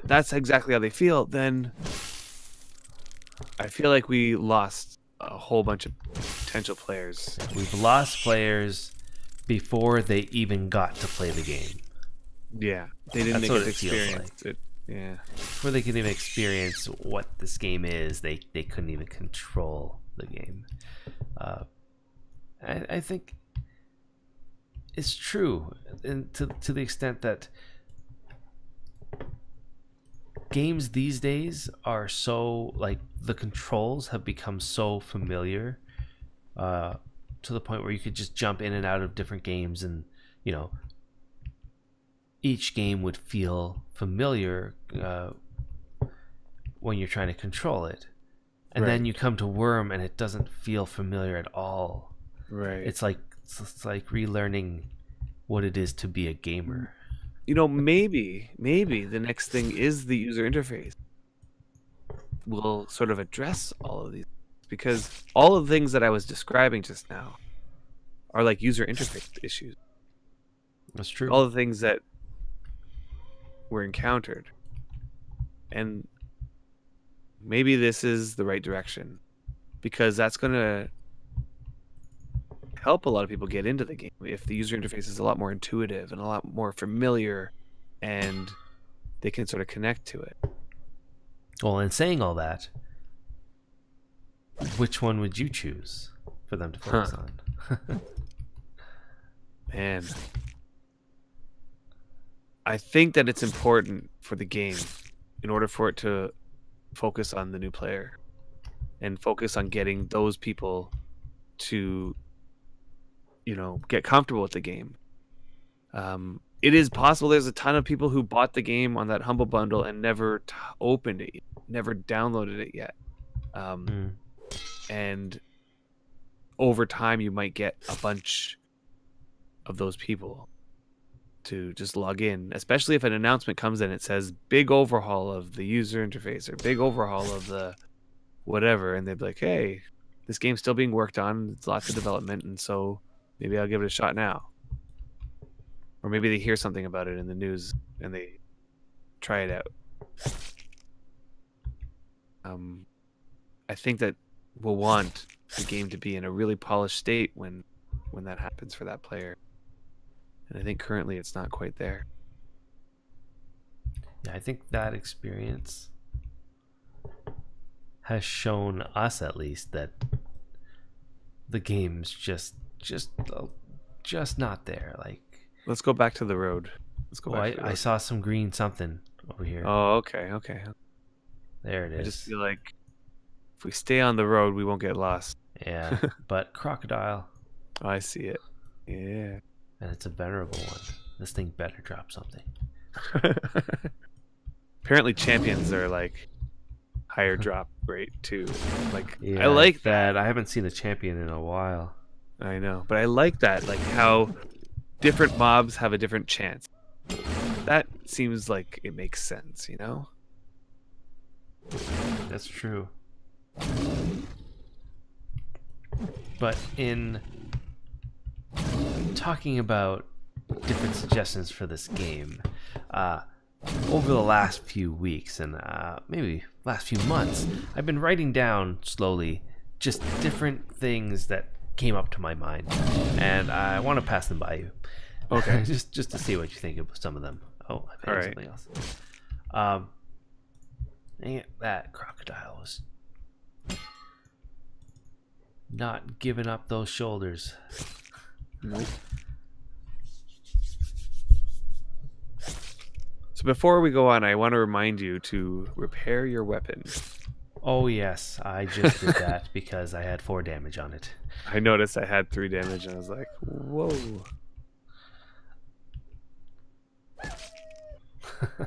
that's exactly how they feel, then I feel like we lost a whole bunch of potential players. We've lost players before they even got to play the game. Yeah, they didn't That's get what to it feels experience like. it. Yeah, Before they could even experience what this game is, they couldn't even control the game. I think it's true, and to the extent that games these days are so, like, the controls have become so familiar, to the point where you could just jump in and out of different games, and each game would feel familiar when you're trying to control it, and then you come to Wurm and it doesn't feel familiar at all. right. It's like relearning what it is to be a gamer. Maybe the next thing is the user interface will sort of address all of these, because all of the things that I was describing just now are like user interface issues. That's true. All the things that were encountered, and maybe this is the right direction, because that's going to help a lot of people get into the game if the user interface is a lot more intuitive and a lot more familiar, and they can sort of connect to it. Well, in saying all that, which one would you choose for them to focus on? And I think that it's important for the game, in order for it to focus on the new player and focus on getting those people to get comfortable with the game. It is possible there's a ton of people who bought the game on that Humble Bundle and never opened it, never downloaded it yet. And over time, you might get a bunch of those people to just log in, especially if an announcement comes in, it says big overhaul of the user interface or big overhaul of the whatever, and they'd be like, hey, this game's still being worked on, it's lots of development, and so maybe I'll give it a shot now. Or maybe they hear something about it in the news and they try it out. I think that we'll want the game to be in a really polished state when that happens for that player. And I think currently it's not quite there. Yeah, I think that experience has shown us, at least, that the game's just not there. Like, let's go back to the road. Let's go back. I saw some green something over here. Oh, okay. There it is. I just feel like if we stay on the road, we won't get lost. Yeah, but crocodile. Oh, I see it. Yeah. And it's a venerable one. This thing better drop something. Apparently champions are like higher drop rate too. Like, Yeah, I like that. I haven't seen a champion in a while. I know, but I like that, like how different mobs have a different chance. That seems like it makes sense, That's true. But in talking about different suggestions for this game, over the last few weeks and maybe last few months, I've been writing down slowly just different things that came up to my mind, and I want to pass them by you. Okay. just to see what you think of some of them. Oh, I found something else. Dang it, that crocodile was not giving up those shoulders. Nope. So before we go on, I want to remind you to repair your weapon. Oh yes, I just did that because I had 4 damage on it. I noticed I had 3 damage and I was like, whoa.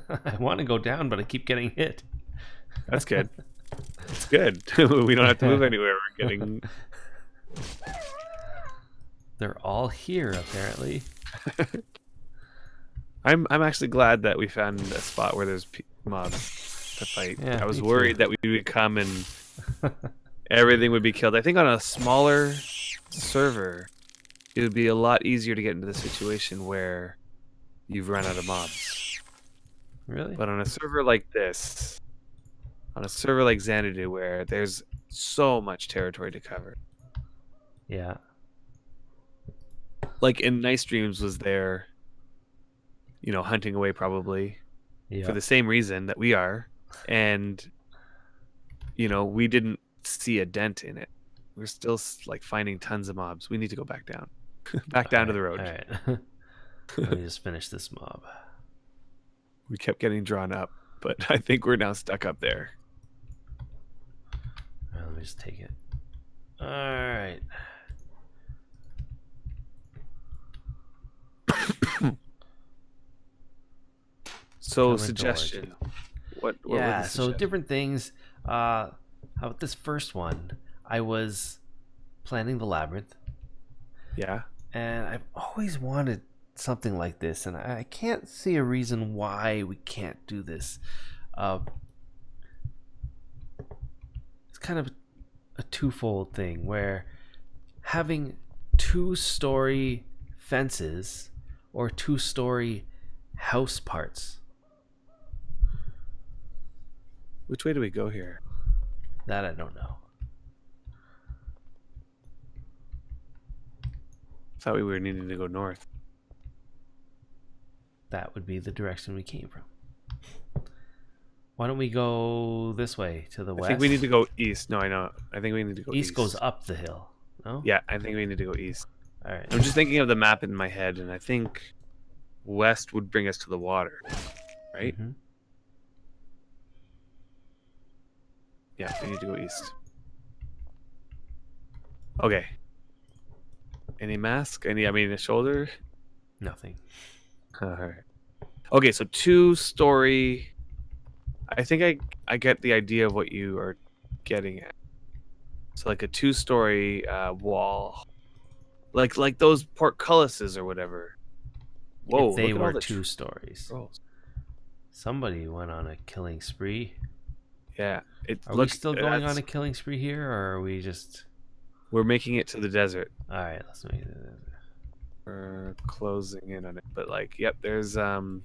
I want to go down, but I keep getting hit. That's good. It's good. We don't have to move anywhere. We're getting... They're all here, apparently. I'm actually glad that we found a spot where there's mobs to fight. Yeah, I was me worried too. that we would come and Everything would be killed. I think on a smaller server, it would be a lot easier to get into the situation where you've run out of mobs. Really? But on a server like this, on a server like Xanadu, where there's so much territory to cover. Yeah. Like in Nice Dreams was there, hunting away probably Yeah. for the same reason that we are. And, we didn't see a dent in it. We're still like finding tons of mobs. We need to go back down. Back down to the road. All right. Let me just finish this mob. We kept getting drawn up, but I think we're now stuck up there. All right, let me just take it. All right. So Coming suggestion. What Yeah, was the so suggestion? different things. How about this first one? I was planning the Labyrinth, Yeah. and I've always wanted something like this, and I can't see a reason why we can't do this. It's kind of a twofold thing where having 2-story fences or 2-story house parts. Which way do we go here? That I don't know. Thought we were needing to go north. That would be the direction we came from. Why don't we go this way to the west? I think we need to go east. No, I know. I think we need to go east. East goes up the hill. No? Yeah, I think we need to go east. All right. I'm just thinking of the map in my head, and I think west would bring us to the water, right? Mm-hmm. Yeah, we need to go east. Okay. Any mask? A shoulder? Nothing. All right. Okay, so 2-story. I think I get the idea of what you are getting at. So like a 2-story wall, like those portcullises or whatever. Whoa! If they look at all were the 2 stories. trolls. Somebody went on a killing spree. Yeah. Are we still going on a killing spree here, or are we just... We're making it to the desert. All right, let's make it. We're closing in on it, but yep, there's another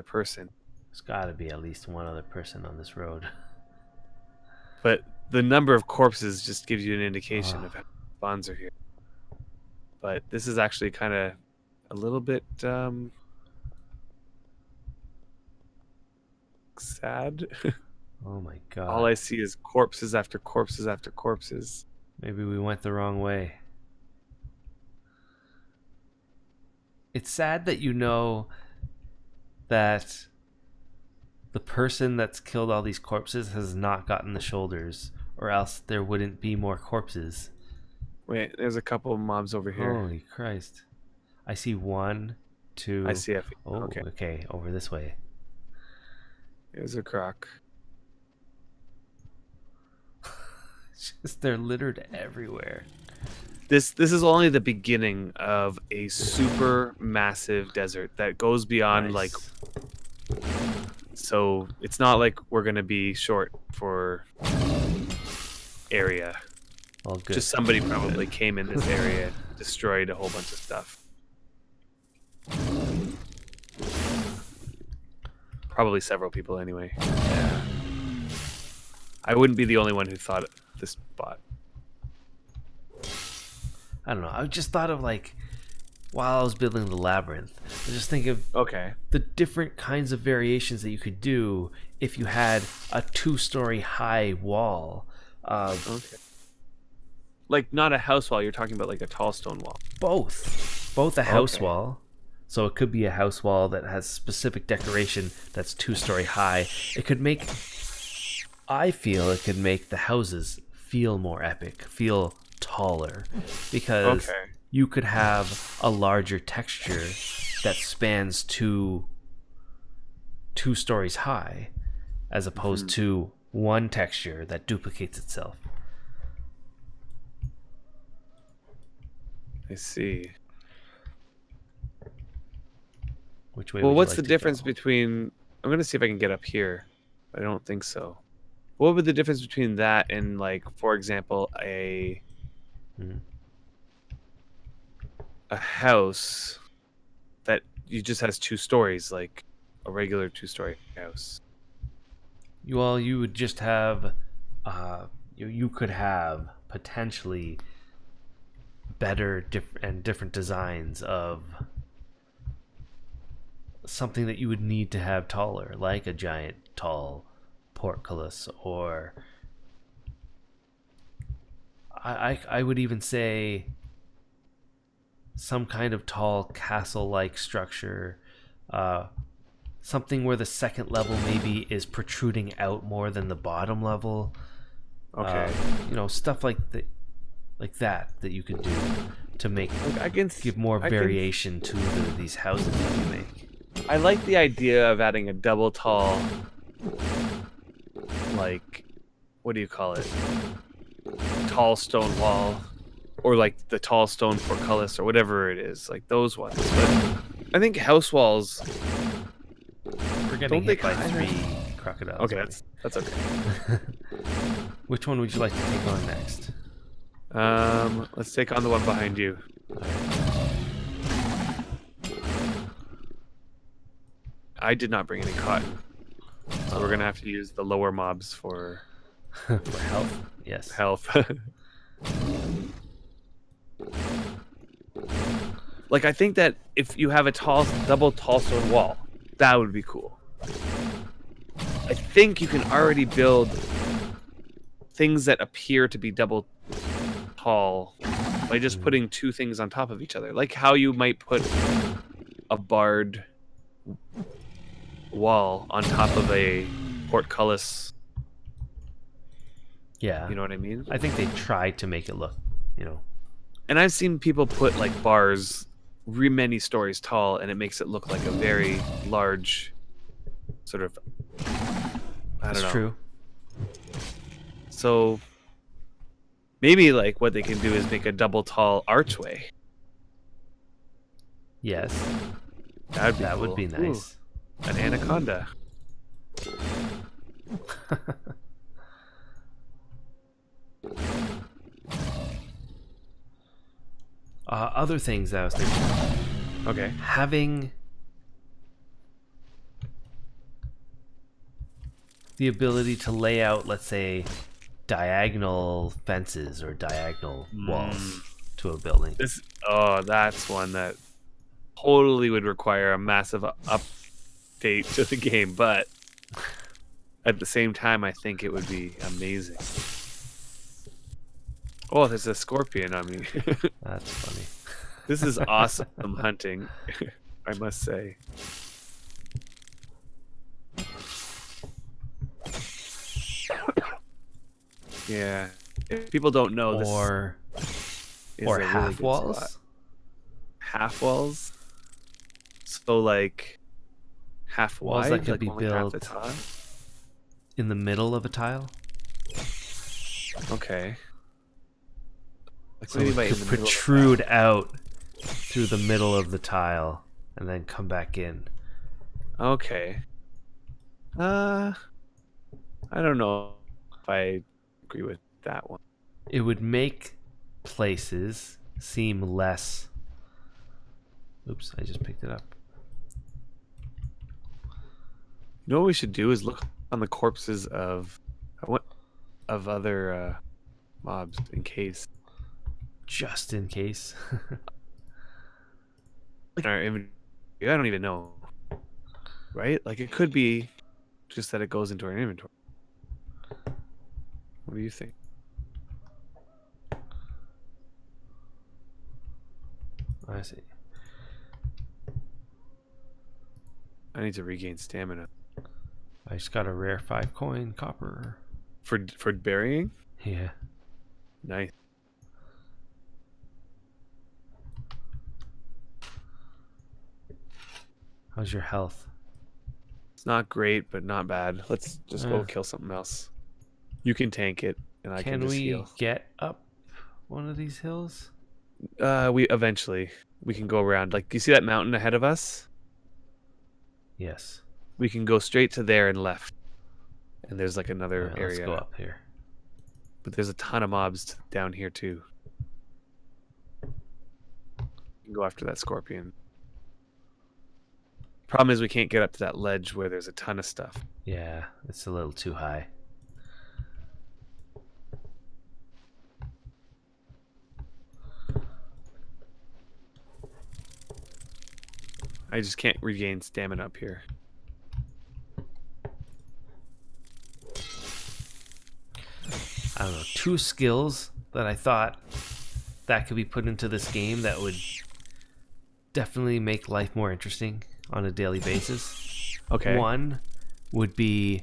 person. There's got to be at least one other person on this road. But the number of corpses just gives you an indication of how many spawns are here. But this is actually kind of a little bit sad. Oh my god. All I see is corpses after corpses after corpses. Maybe we went the wrong way. It's sad that that the person that's killed all these corpses has not gotten the shoulders, or else there wouldn't be more corpses. Wait, there's a couple of mobs over here. Holy Christ. I see 1, 2... I see a Oh, okay. Okay, over this way. There's a croc. It's just they're littered everywhere. This is only the beginning of a super massive desert that goes beyond Nice. So it's not like we're gonna be short for area. All good. Just somebody probably came in this area, destroyed a whole bunch of stuff. Probably several people anyway. Yeah. I wouldn't be the only one who thought this spot. I don't know. I just thought of while I was building the labyrinth, I just think of Okay. the different kinds of variations that you could do if you had a 2-story high wall. Okay. Like not a house wall, you're talking about like a tall stone wall. Both a house Okay. wall. So it could be a house wall that has specific decoration that's 2-story high. I feel it could make the houses feel more epic, feel taller, because Okay. you could have a larger texture that spans two stories high, as opposed to one texture that duplicates itself. I see. Which way? Well, would you what's like the to difference go? between... I'm going to see if I can get up here. I don't think so. What would the difference between that and, like, for example, a Mhm. house that you just has 2 stories, like a regular 2-story house? Well, you would just have, you could have potentially better different designs of something that you would need to have taller, like a giant tall portcullis, or I would even say some kind of tall castle-like structure, uh, something where the second level maybe is protruding out more than the bottom level. Okay. Stuff like that you could do to make Like, I can give more I can variation to these houses that you make. I like the idea of adding a double tall, like, what do you call it? Tall stone wall, or like the tall stone portcullis, or whatever it is, like those ones. But I think house walls. We're getting Don't they hit by kinda- 3 crocodiles. Okay, already. that's okay. Which one would you like to take on next? Let's take on the one behind you. I did not bring any cotton, so we're gonna have to use the lower mobs for For health? Yes. health. Like, I think that if you have a double tall stone wall, that would be cool. I think you can already build things that appear to be double tall by just putting 2 things on top of each other. Like how you might put a barred wall on top of a portcullis. Yeah. You know what I mean? I think they tried to make it look, you know. And I've seen people put like bars many stories tall, and it makes it look like a very large sort of, I don't know. It's true. So maybe like what they can do is make a double tall archway. Yes. That'd be That cool. would be nice. Ooh, an anaconda. Other things that I was thinking, Okay. having the ability to lay out, let's say, diagonal fences or diagonal walls to a building. That's one that totally would require a massive update to the game, but at the same time, I think it would be amazing. Oh, there's a scorpion on me. That's funny. This is awesome hunting, I must say. Yeah. If people don't know, this Or is or a really half good walls. spot. Half walls? So, like, half Walls wide? that could like be only half the built top? in the middle of a tile. Okay. Like, So what do you it mean by could in the middle of the protrude out through the middle of the tile and then come back in. tile? Okay. I don't know if I agree with that one. It would make places seem less. Oops, I just picked it up. You know what we should do is look on the corpses of other mobs in case. Just in case. In our inventory, I don't even know. Right? Like, it could be just that it goes into our inventory. What do you think? I see. I need to regain stamina. I just got a rare 5 coin copper. For burying? Yeah. Nice. How's your health? It's not great, but not bad. Let's just go Uh. kill something else. You can tank it, and I can Can just we heal. get up one of these hills? We eventually we can go around. Like, you see that mountain ahead of us? Yes. We can go straight to there and left. And there's like another Alright, area. let's go up here. But there's a ton of mobs down here too. You can go after that scorpion. Problem is we can't get up to that ledge where there's a ton of stuff. Yeah, it's a little too high. I just can't regain stamina up here. I don't know, 2 skills that I thought that could be put into this game that would definitely make life more interesting on a daily basis. Okay. One would be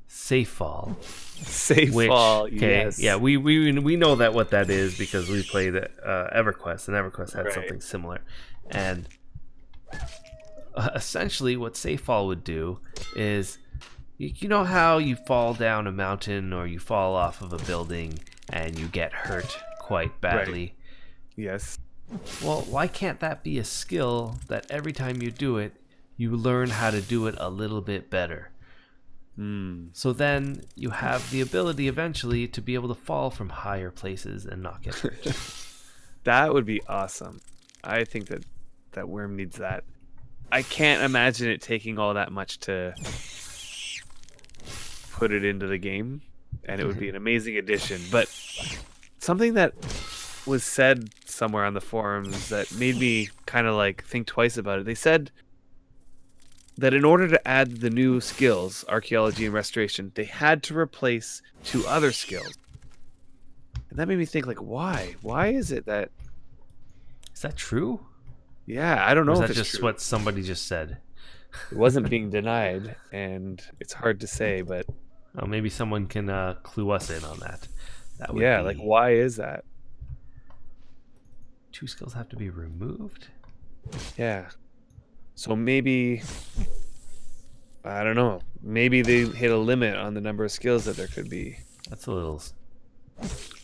safe fall. Safe Which, fall, okay, yes. yeah, we know that what that is because we played EverQuest, and EverQuest had Right. something similar. And essentially, what safe fall would do is, you know how you fall down a mountain or you fall off of a building and you get hurt quite badly. Yes. Well, why can't that be a skill that every time you do it, you learn how to do it a little bit better? So then you have the ability eventually to be able to fall from higher places and not get hurt. That would be awesome. I think that Wurm needs that. I can't imagine it taking all that much to put it into the game, and it would be an amazing addition. But something that was said somewhere on the forums that made me kind of like think twice about it. They said that in order to add the new skills, archaeology and restoration, they had to replace 2 other skills. And that made me think, like, why? Why is it that... Is that true? Yeah, I don't know Or is if that it's just true. what somebody just said? It wasn't being denied, and it's hard to say, but... Oh, maybe someone can clue us in on that. That would yeah, be... like, why is that? 2 skills have to be removed? Yeah. So maybe... I don't know. Maybe they hit a limit on the number of skills that there could be. That's a little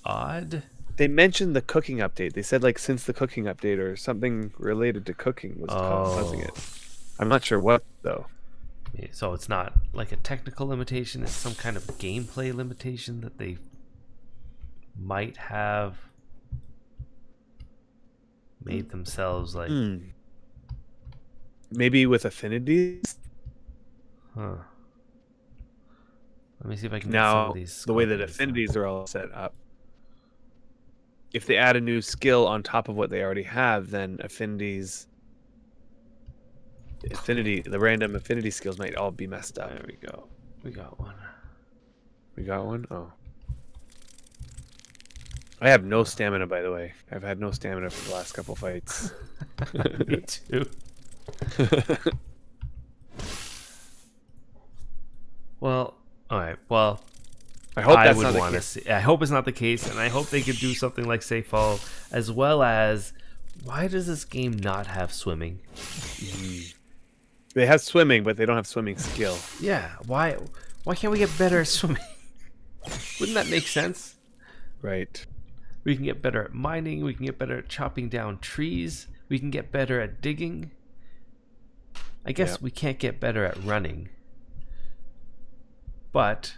odd. They mentioned the cooking update. They said, like, since the cooking update or something related to cooking was causing it. I'm not sure what, though. So it's not like a technical limitation. It's some kind of gameplay limitation that they might have made themselves like... Maybe with affinities? Huh. Let me see if I can get some Now, of these the way that scorpions. affinities are all set up, if they add a new skill on top of what they already have, then the random affinity skills might all be messed up. There we go. We got one. We got one? Oh. I have no stamina, by the way. I've had no stamina for the last couple fights. Me too. Well, all right. Well, I hope that's would not the want to case. see. I hope it's not the case, and I hope they could do something like Safe Fall, as well as why does this game not have swimming? They have swimming, but they don't have swimming skill. Yeah, why can't we get better at swimming? Wouldn't that make sense? Right. We can get better at mining. We can get better at chopping down trees. We can get better at digging. I guess we can't get better at running. But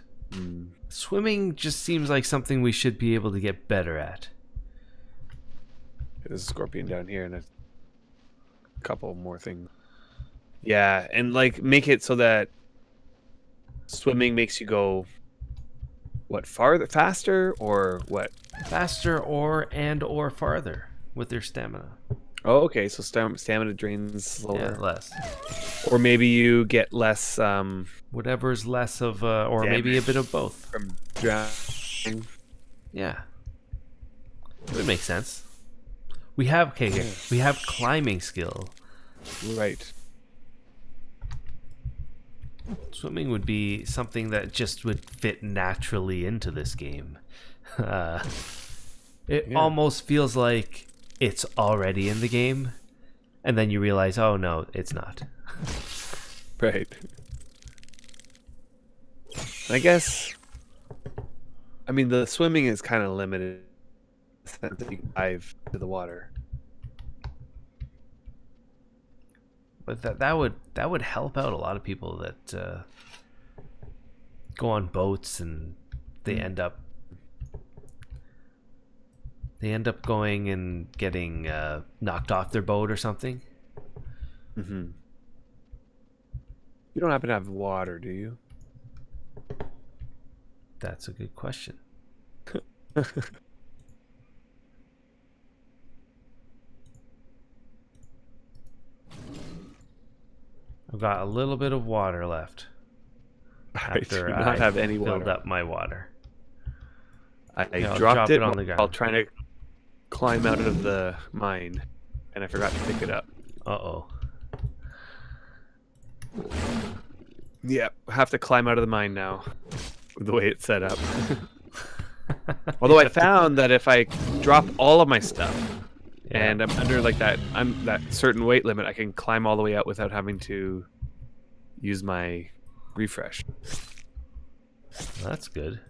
swimming just seems like something we should be able to get better at. There's a scorpion down here and a couple more things. Yeah, and like make it so that swimming makes you go faster or what? Faster or farther with their stamina. Oh, okay, so stamina drains slower. Yeah, less. Or maybe you get less Whatever's less of, or maybe a bit of both. from drowning. Yeah. It would make sense. We have, we have climbing skill. Right. Swimming would be something that just would fit naturally into this game. It almost feels like it's already in the game, and then you realize, oh no, it's not. Right. I guess, I mean, the swimming is kind of limited in the sense that you can dive to the water. But that would help out a lot of people that go on boats and they end up going and getting knocked off their boat or something. Mm-hmm. You don't happen to have water, do you? That's a good question. I've got a little bit of water left. I do After not have any filled water. up my water. I I'll dropped drop it it on the while ground. trying to climb out of the mine, and I forgot to pick it up. Uh-oh. Yeah, I have to climb out of the mine now, with the way it's set up. Although I found that if I drop all of my stuff, Yeah. and I'm under like that certain weight limit, I can climb all the way out without having to use my refresh. That's good.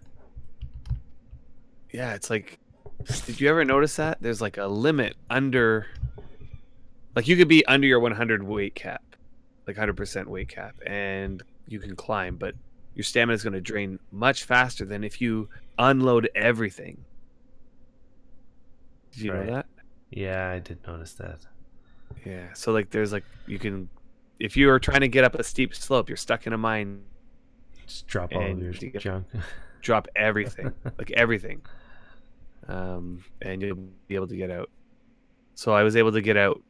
Yeah, it's like, did you ever notice that? There's like a limit under, like you could be under your 100 weight cap, like 100% weight cap, and you can climb, but your stamina is going to drain much faster than if you unload everything. Did you know that? Yeah, I did notice that. Yeah, so like there's like, you can, if you are trying to get up a steep slope, you're stuck in a mine, Just drop all of your and you junk. drop everything, like everything, and you'll be able to get out. So I was able to get out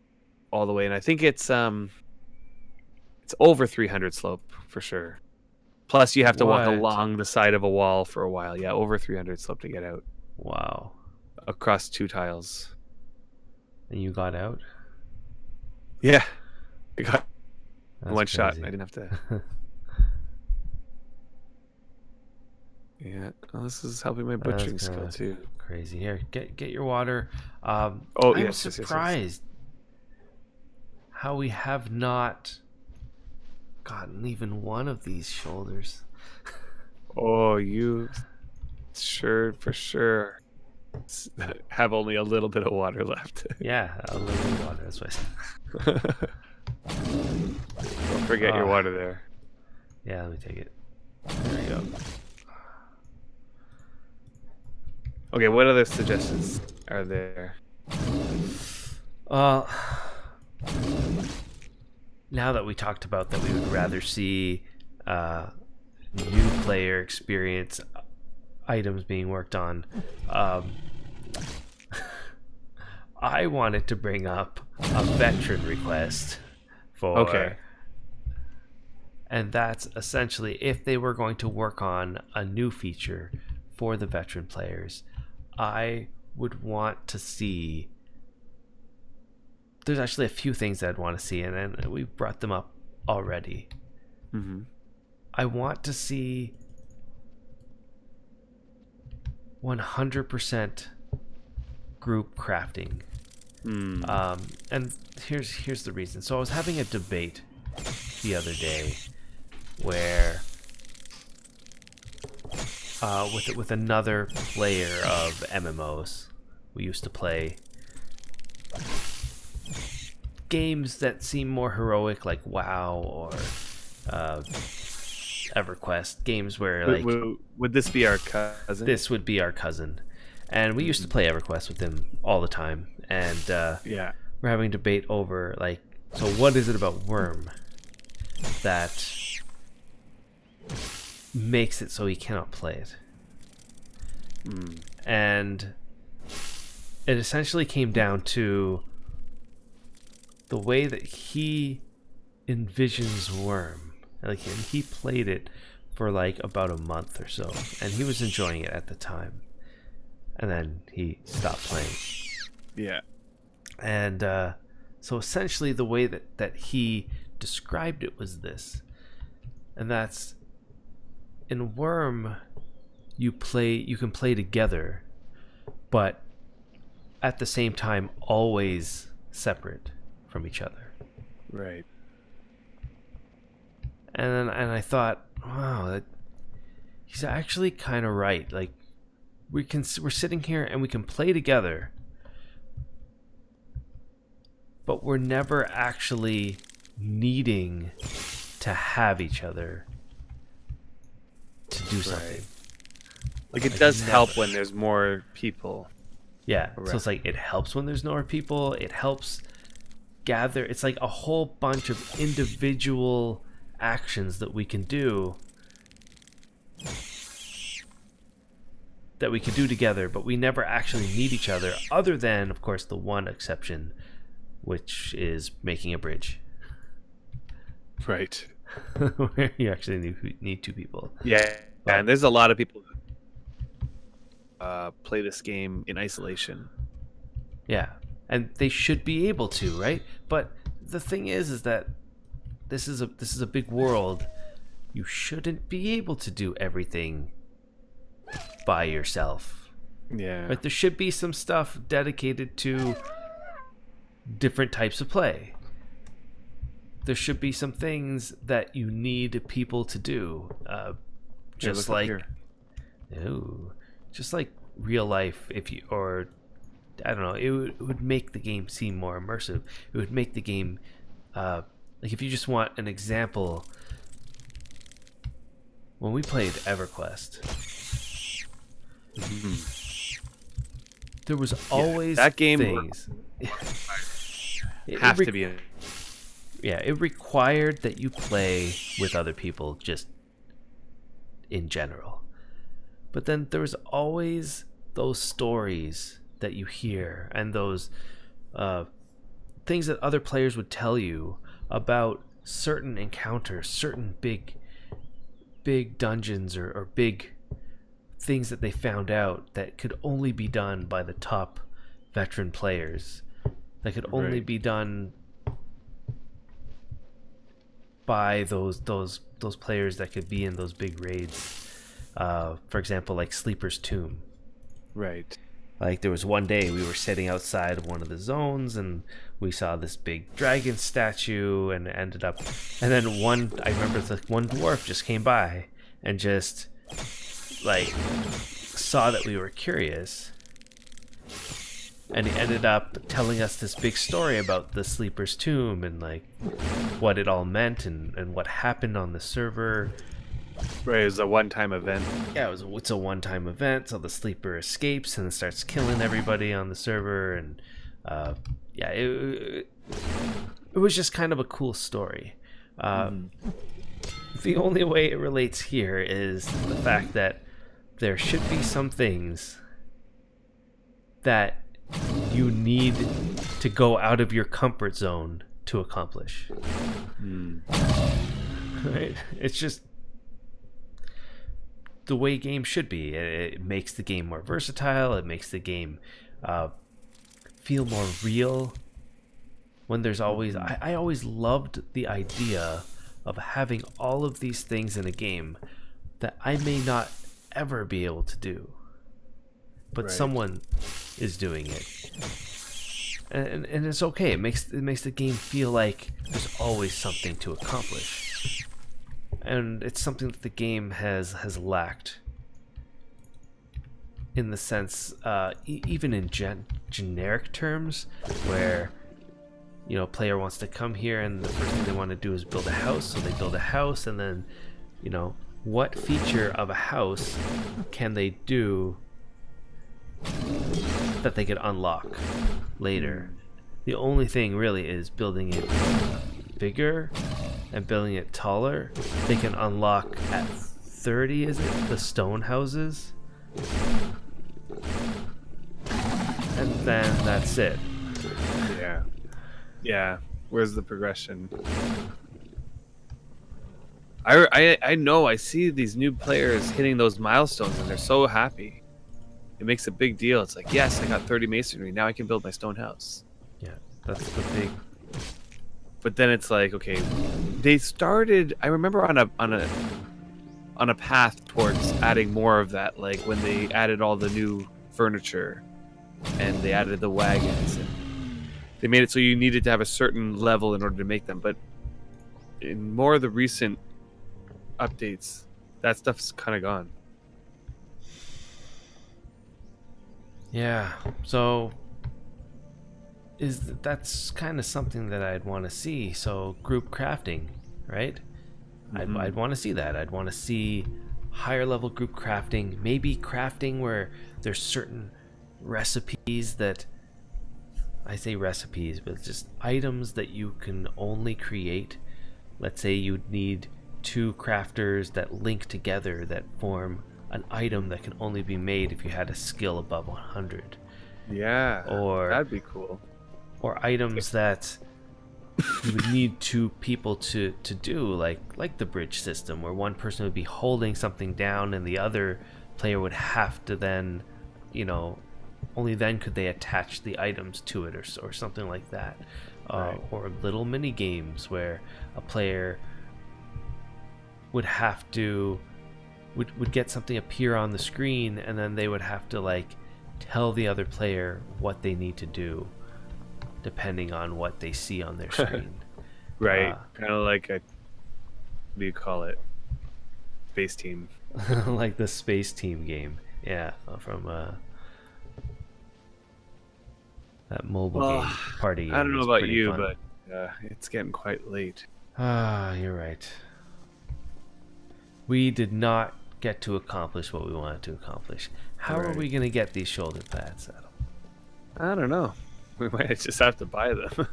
all the way, and I think it's over 300 slope for sure. Plus you have to walk What? along the side of a wall for a while. Yeah, over 300 slope to get out Wow. across 2 tiles. And you got out? Yeah, I got That's one shot. crazy. I didn't have to. Yeah, well, this is helping my butchering skill kinda too. Crazy. Here, get your water. Oh, I'm yes, yes, yes, yes. surprised how we have not gotten even one of these shoulders. Oh, you sure for sure have only a little bit of water left. Yeah, a little bit of water. That's what I said. Don't forget your water there. Yeah, let me take it. There you go. Okay, what other suggestions are there? Now that we talked about that, we would rather see new player experience items being worked on. I wanted to bring up a veteran request for. Okay. And that's essentially if they were going to work on a new feature for the veteran players, I would want to see. There's actually a few things I'd want to see, and we brought them up already. Mm-hmm. I want to see 100% group crafting. And here's the reason. So I was having a debate the other day where with another player of MMOs, we used to play games that seem more heroic, like WoW or EverQuest. Games where like would this be our cousin? this would be our cousin, and we used to play EverQuest with him all the time. And Yeah. we're having a debate over like, so what is it about Wurm that makes it so he cannot play it? And it essentially came down to the way that he envisions Wurm. Like, and he played it for like about a month or so, and he was enjoying it at the time, and then he stopped playing. Yeah. And so essentially the way that he described it was this, and that's, in Wurm you can play together, but at the same time always separate from each other. Right. And I thought, wow, he's actually kind of right. Like, we're sitting here and we can play together, but we're never actually needing to have each other to do something. Like, it Like, does never. help when there's more people. Yeah. So Right. it's like it helps when there's more people. It helps gather. It's like a whole bunch of individual actions that we can do together, but we never actually need each other, other than, of course, the one exception, which is making a bridge. Right. Where you actually need two people. Yeah. But, And there's a lot of people who play this game in isolation. yeah, and they should be able to, right? But the thing is that this is a big world. You shouldn't be able to do everything by yourself. Yeah. Right? There should be some stuff dedicated to different types of play. There should be some things that you need people to do. Just like, just like real life. If you, or I don't know, it would make the game seem more immersive. It would make the game, like, if you just want an example. When we played EverQuest, there was always that game things. Have to be in. Yeah, it required that you play with other people just in general. But then there was always those stories that you hear and those things that other players would tell you about certain encounters, certain big dungeons or big things that they found out that could only be done by the top veteran players, that could only be done by those players that could be in those big raids. For example, like Sleeper's Tomb. Right. Like, there was one day we were sitting outside of one of the zones and we saw this big dragon statue, and ended up, and then I remember one dwarf just came by and just like saw that we were curious, and he ended up telling us this big story about the Sleeper's Tomb and like what it all meant and what happened on the server. Right, it was a one-time event. Yeah, it's a one-time event. So the Sleeper escapes and starts killing everybody on the server, and yeah, it was just kind of a cool story. The only way it relates here is the fact that there should be some things that you need to go out of your comfort zone to accomplish. Right? It's just the way games should be. It makes the game more versatile. It makes the game feel more real. When there's always, I always loved the idea of having all of these things in a game that I may not ever be able to do, but someone is doing it, and it's okay. It makes the game feel like there's always something to accomplish, and it's something that the game has lacked. In the sense, even in generic terms, where a player wants to come here and the first thing they want to do is build a house, so they build a house, and then what feature of a house can they do that they could unlock later? The only thing really is building it bigger and building it taller. They can unlock at 30, is it? The stone houses. And then that's it. Yeah. Where's the progression? I know, I see these new players hitting those milestones and they're so happy. It makes a big deal. It's like, yes, I got 30 masonry. Now I can build my stone house. Yeah, that's the big. But then it's like, okay, they started. I remember on a path towards adding more of that, like when they added all the new furniture and they added the wagons and they made it so you needed to have a certain level in order to make them. But in more of the recent updates, that stuff's kind of gone. Yeah, so that's kind of something that I'd want to see. So group crafting, right? I'd want to see that. I'd want to see higher level group crafting, maybe crafting where there's certain recipes that, I say recipes, but just items that you can only create. Let's say you'd need two crafters that link together that form an item that can only be made if you had a skill above 100. Yeah, Or that'd be cool. Or items that you would need two people to do, like the bridge system, where one person would be holding something down and the other player would have to then, only then could they attach the items to it, or something like that. Right. Or little mini games where a player would have to would get something appear on the screen, and then they would have to tell the other player what they need to do depending on what they see on their screen. Right. Kind of like what do you call it? Space Team. Like the Space Team game. Yeah, from that mobile game, party game. I don't know It's about pretty you, fun. but it's getting quite late. You're right. We did not get to accomplish what we wanted to accomplish. How are Right. we going to get these shoulder pads, Adam? I don't know. We might just have to buy them.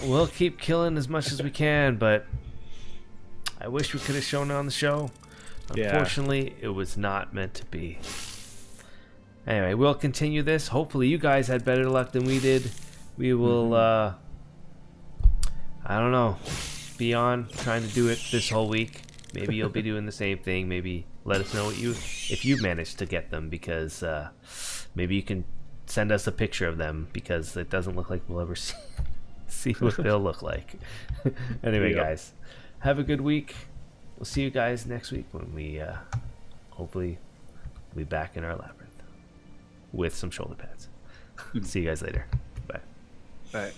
We'll keep killing as much as we can, but I wish we could have shown it on the show. Yeah. Unfortunately, it was not meant to be. Anyway, we'll continue this. Hopefully you guys had better luck than we did. We will, I don't know, be on trying to do it this whole week. Maybe you'll be doing the same thing. Maybe let us know if you managed to get them, because maybe you can send us a picture of them, because it doesn't look like we'll ever see what they'll look like. Anyway, Yep. guys, have a good week. We'll see you guys next week when we hopefully be back in our labyrinth with some shoulder pads. See you guys later. Bye. Bye.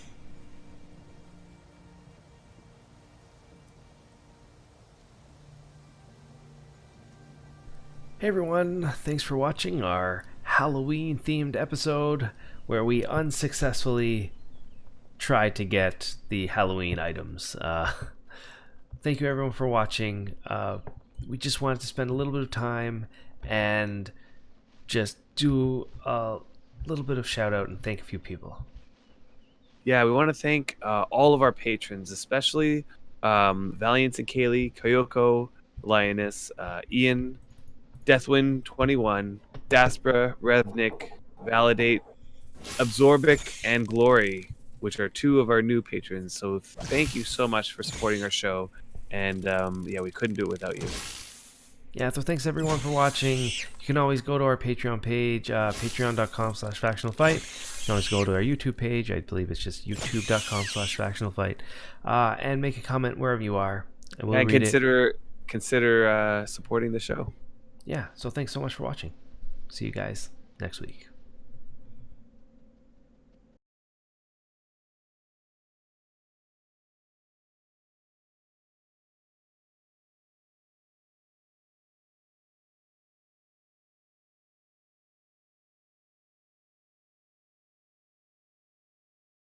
Hey everyone, thanks for watching our Halloween themed episode where we unsuccessfully tried to get the Halloween items. Thank you everyone for watching. We just wanted to spend a little bit of time and just do a little bit of shout out and thank a few people. Yeah, we want to thank all of our patrons, especially Valiant and Kaylee, Koyoko, Lioness, Ian, Deathwind21, Daspra, Revnik, Validate, Absorbic, and Glory, which are two of our new patrons. So thank you so much for supporting our show. And yeah, we couldn't do it without you. Yeah, so thanks everyone for watching. You can always go to our Patreon page, patreon.com/factionalfight. You can always go to our YouTube page. I believe it's just youtube.com/factionalfight. And make a comment wherever you are. And we'll And read it. consider supporting the show. Yeah, so thanks so much for watching. See you guys next week.